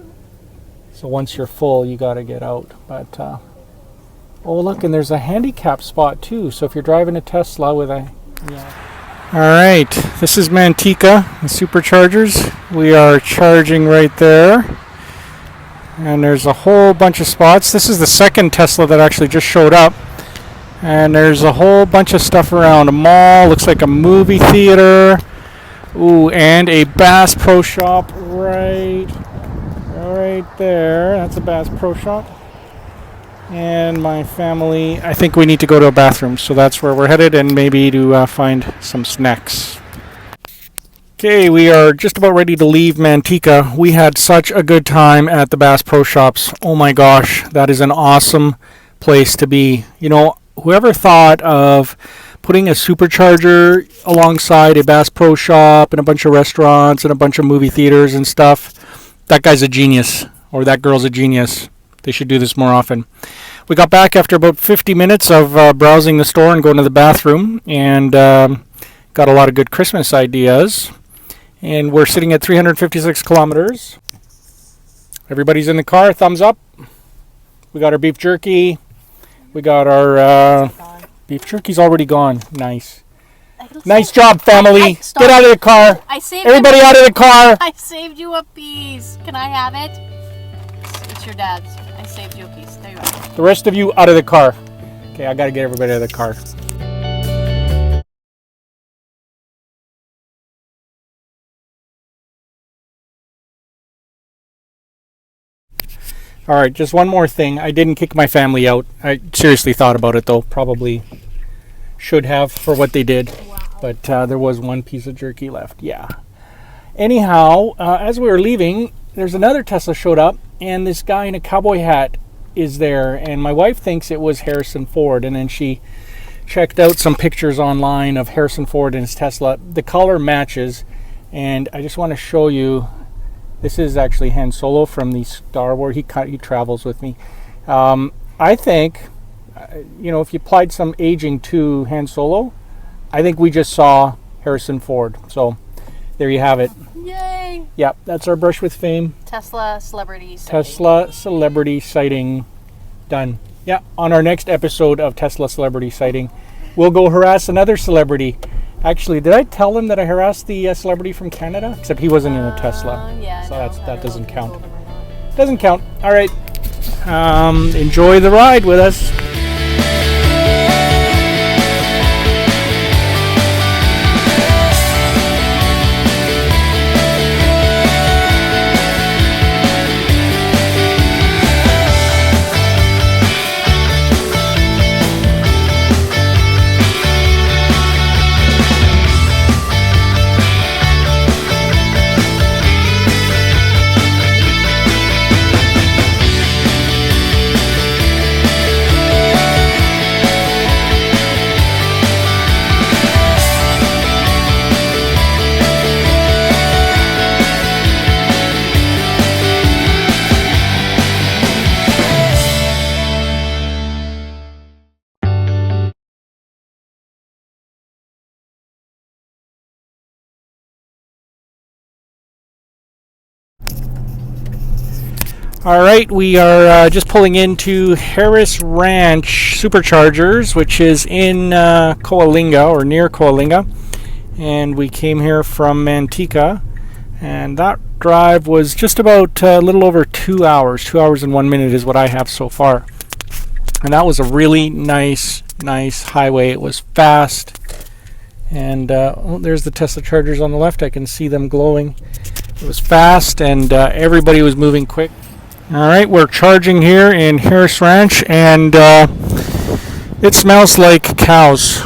So once you're full, you got to get out. But oh, look, and there's a handicap spot too. So if you're driving a Tesla with a, yeah. All right, this is Manteca, the superchargers. We are charging right there, and there's a whole bunch of spots. This is the second Tesla that actually just showed up, and there's a whole bunch of stuff around. A mall, looks like a movie theater. Ooh, and a Bass Pro Shop right there. That's a Bass Pro Shop. And my family, I think we need to go to a bathroom, so that's where we're headed, and maybe to find some snacks. Okay, we are just about ready to leave Manteca. We had such a good time at the Bass Pro Shops. Oh my gosh, that is an awesome place to be. You know, whoever thought of putting a supercharger alongside a Bass Pro Shop and a bunch of restaurants and a bunch of movie theaters and stuff, that guy's a genius, or that girl's a genius. They should do this more often. We got back after about 50 minutes of browsing the store and going to the bathroom, and got a lot of good Christmas ideas. And we're sitting at 356 kilometers. Everybody's in the car, thumbs up. We got our beef jerky. We got our beef jerky's already gone. Nice. Nice job, family. Get out of the car. Everybody out of the car. I saved you a piece. Can I have it? It's your dad's. I saved you a piece. There you are. The rest of you out of the car. Okay, I got to get everybody out of the car. All right, just one more thing. I didn't kick my family out. I seriously thought about it, though. Probably should have for what they did. Wow. But there was one piece of jerky left. Yeah. Anyhow, as we were leaving, there's another Tesla showed up, and this guy in a cowboy hat is there. And my wife thinks it was Harrison Ford. And then she checked out some pictures online of Harrison Ford and his Tesla. The color matches. And I just want to show you. This is actually Han Solo from the Star Wars. He travels with me. I think, if you applied some aging to Han Solo, I think we just saw Harrison Ford. So there you have it. Yay! Yeah, that's our brush with fame. Tesla celebrity sighting. Tesla celebrity sighting done. Yeah, on our next episode of Tesla celebrity sighting, we'll go harass another celebrity. Actually, did I tell him that I harassed the celebrity from Canada? Except he wasn't in a Tesla. Yeah, so that doesn't count. Doesn't count. All right. Enjoy the ride with us. All right, we are just pulling into Harris Ranch Superchargers, which is in Coalinga, or near Coalinga. And we came here from Manteca, and that drive was just about a little over 2 hours. 2 hours and 1 minute is what I have so far. And that was a really nice highway. It was fast. And there's the Tesla chargers on the left. I can see them glowing. It was fast, and everybody was moving quick. All right, we're charging here in Harris Ranch, and it smells like cows.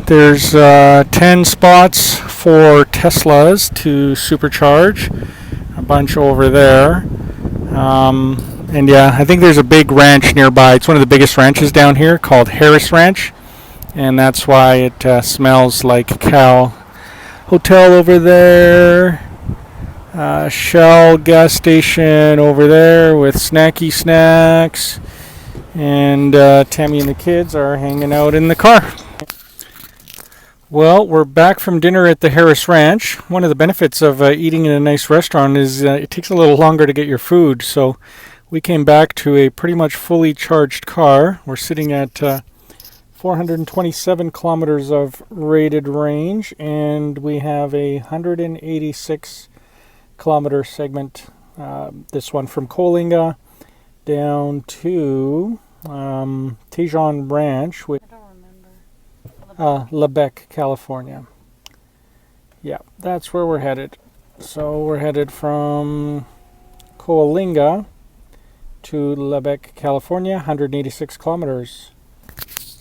There's 10 spots for Teslas to supercharge, a bunch over there. And yeah, I think there's a big ranch nearby. It's one of the biggest ranches down here called Harris Ranch, and that's why it smells like cow. Hotel over there. Shell gas station over there with snacky snacks, and Tammy and the kids are hanging out in the car. Well, we're back from dinner at the Harris Ranch. One of the benefits of eating in a nice restaurant is it takes a little longer to get your food, so we came back to a pretty much fully charged car. We're sitting at 427 kilometers of rated range, and we have a 186 kilometer segment, this one from Coalinga down to Tejon Ranch, with Lebec, California. Yeah, that's where we're headed. So we're headed from Coalinga to Lebec, California, 186 kilometers.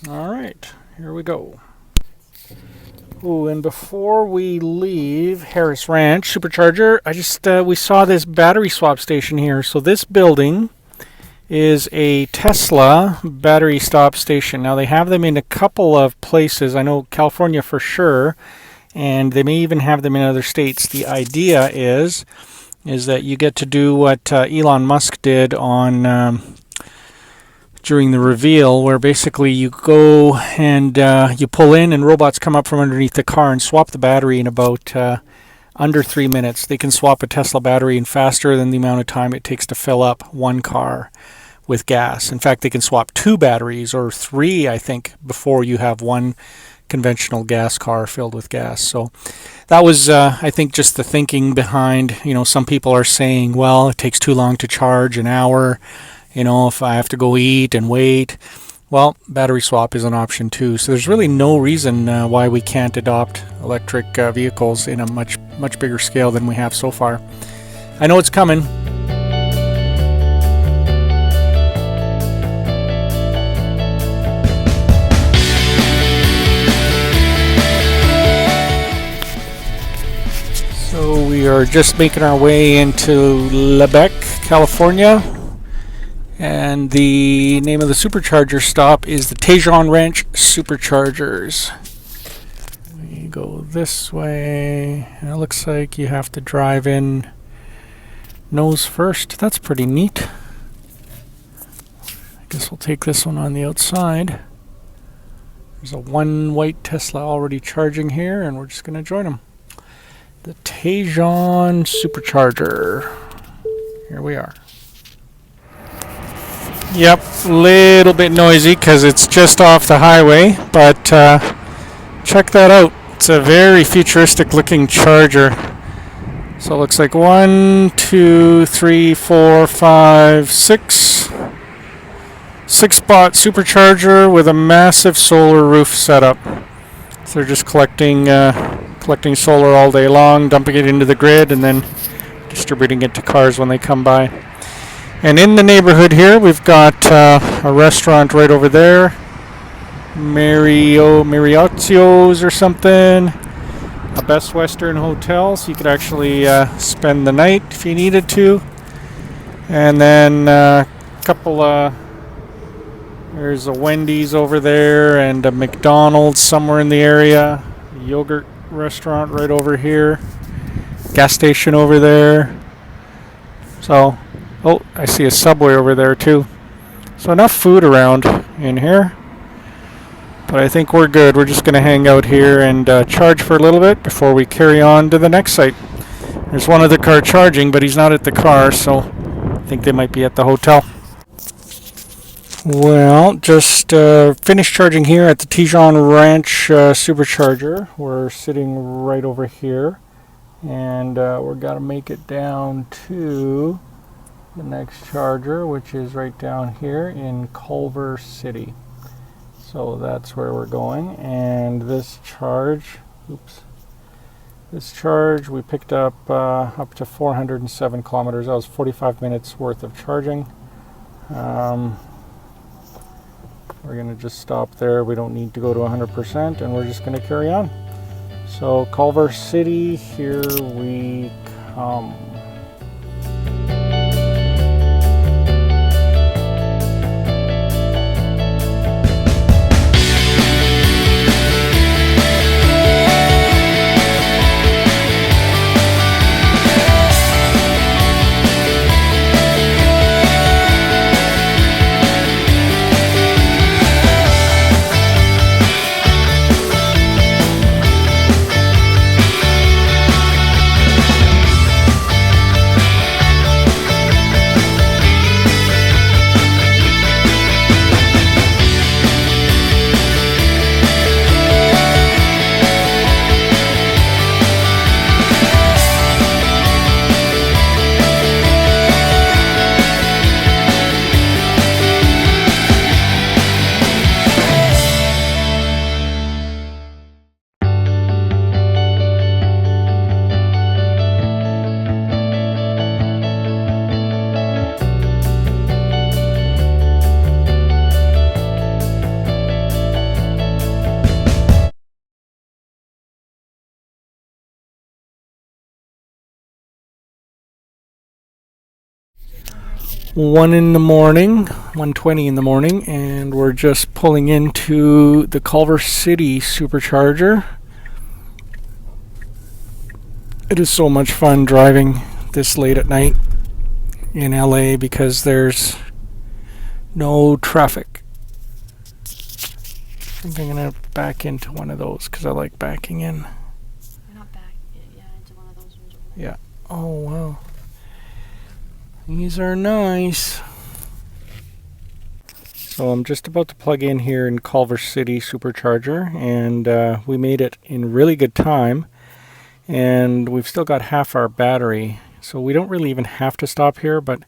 All right, here we go. Oh, and before we leave Harris Ranch Supercharger, we saw this battery swap station here. So this building is a Tesla battery swap station. Now they have them in a couple of places. I know California for sure, and they may even have them in other states. The idea is that you get to do what Elon Musk did on during the reveal, where basically you go and you pull in and robots come up from underneath the car and swap the battery in about under 3 minutes. They can swap a Tesla battery in faster than the amount of time it takes to fill up one car with gas. In fact, they can swap 2 batteries or 3, I think, before you have one conventional gas car filled with gas. So that was, I think, just the thinking behind, some people are saying, well, it takes too long to charge, an hour, if I have to go eat and wait. Well, battery swap is an option too. So there's really no reason why we can't adopt electric vehicles in a much bigger scale than we have so far. I know it's coming. So we are just making our way into Lebec, California. And the name of the supercharger stop is the Tejon Ranch Superchargers. We go this way, and it looks like you have to drive in nose first. That's pretty neat. I guess we'll take this one on the outside. There's a one white Tesla already charging here, and we're just going to join them. The Tejon Supercharger. Here we are. Yep, a little bit noisy because it's just off the highway, but check that out. It's a very futuristic looking charger. So it looks like 1, 2, 3, 4, 5, 6. 6-spot supercharger with a massive solar roof setup. So they're just collecting solar all day long, dumping it into the grid, and then distributing it to cars when they come by. And in the neighborhood here, we've got a restaurant right over there, Mariottio's or something, a Best Western hotel, so you could actually spend the night if you needed to. And then a couple there's a Wendy's over there and a McDonald's somewhere in the area, a yogurt restaurant right over here, gas station over there. So, oh, I see a Subway over there too. So enough food around in here. But I think we're good. We're just going to hang out here and charge for a little bit before we carry on to the next site. There's one other car charging, but he's not at the car, so I think they might be at the hotel. Well, just finished charging here at the Tejon Ranch Supercharger. We're sitting right over here. And we're got to make it down to the next charger, which is right down here in Culver City. So that's where we're going. And this charge we picked up to 407 kilometers. That was 45 minutes worth of charging. We're going to just stop there. We don't need to go to 100%, and we're just going to carry on. So Culver City, here we come. 1 in the morning, 1:20 in the morning, and we're just pulling into the Culver City supercharger. It is so much fun driving this late at night in LA because there's no traffic. I think I'm gonna back into one of those because I like backing in. You're not back, yeah, into one of those ones over there. Yeah. Oh wow. These are nice. So I'm just about to plug in here in Culver City supercharger, and we made it in really good time. And we've still got half our battery, so we don't really even have to stop here, but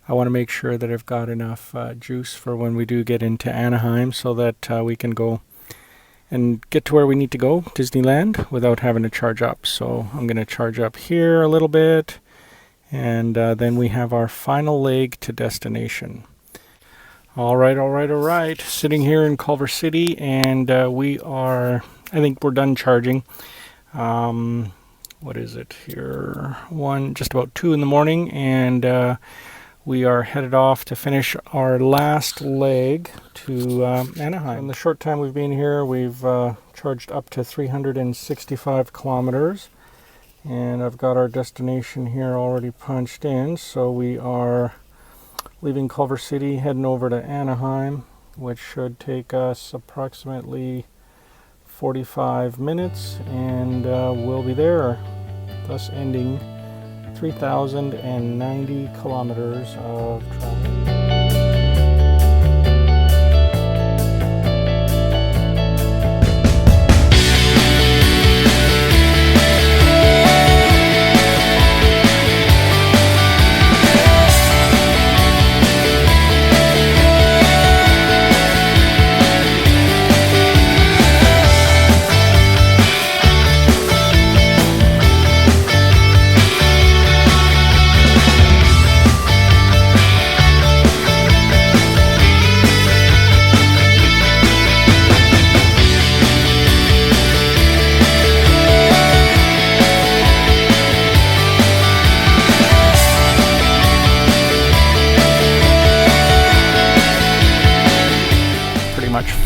I want to make sure that I've got enough juice for when we do get into Anaheim so that we can go and get to where we need to go, Disneyland, without having to charge up. So I'm going to charge up here a little bit, and then we have our final leg to destination. All right. Sitting here in Culver City, and I think we're done charging. What is it here? Just about 2 in the morning, and we are headed off to finish our last leg to Anaheim. In the short time we've been here, we've charged up to 365 kilometers, and I've got our destination here already punched in. So we are leaving Culver City, heading over to Anaheim, which should take us approximately 45 minutes, and we'll be there, thus ending 3,090 kilometers of travel.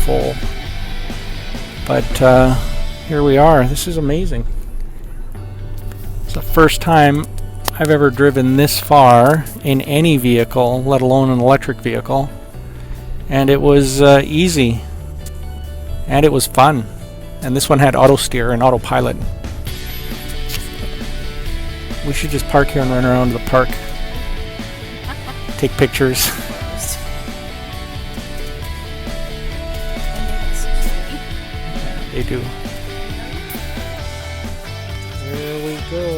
Full, but here we are. This is amazing. It's the first time I've ever driven this far in any vehicle, let alone an electric vehicle, and it was easy, and it was fun. And this one had auto steer and autopilot. We should just park here and run around the park, take pictures. They do. There we go.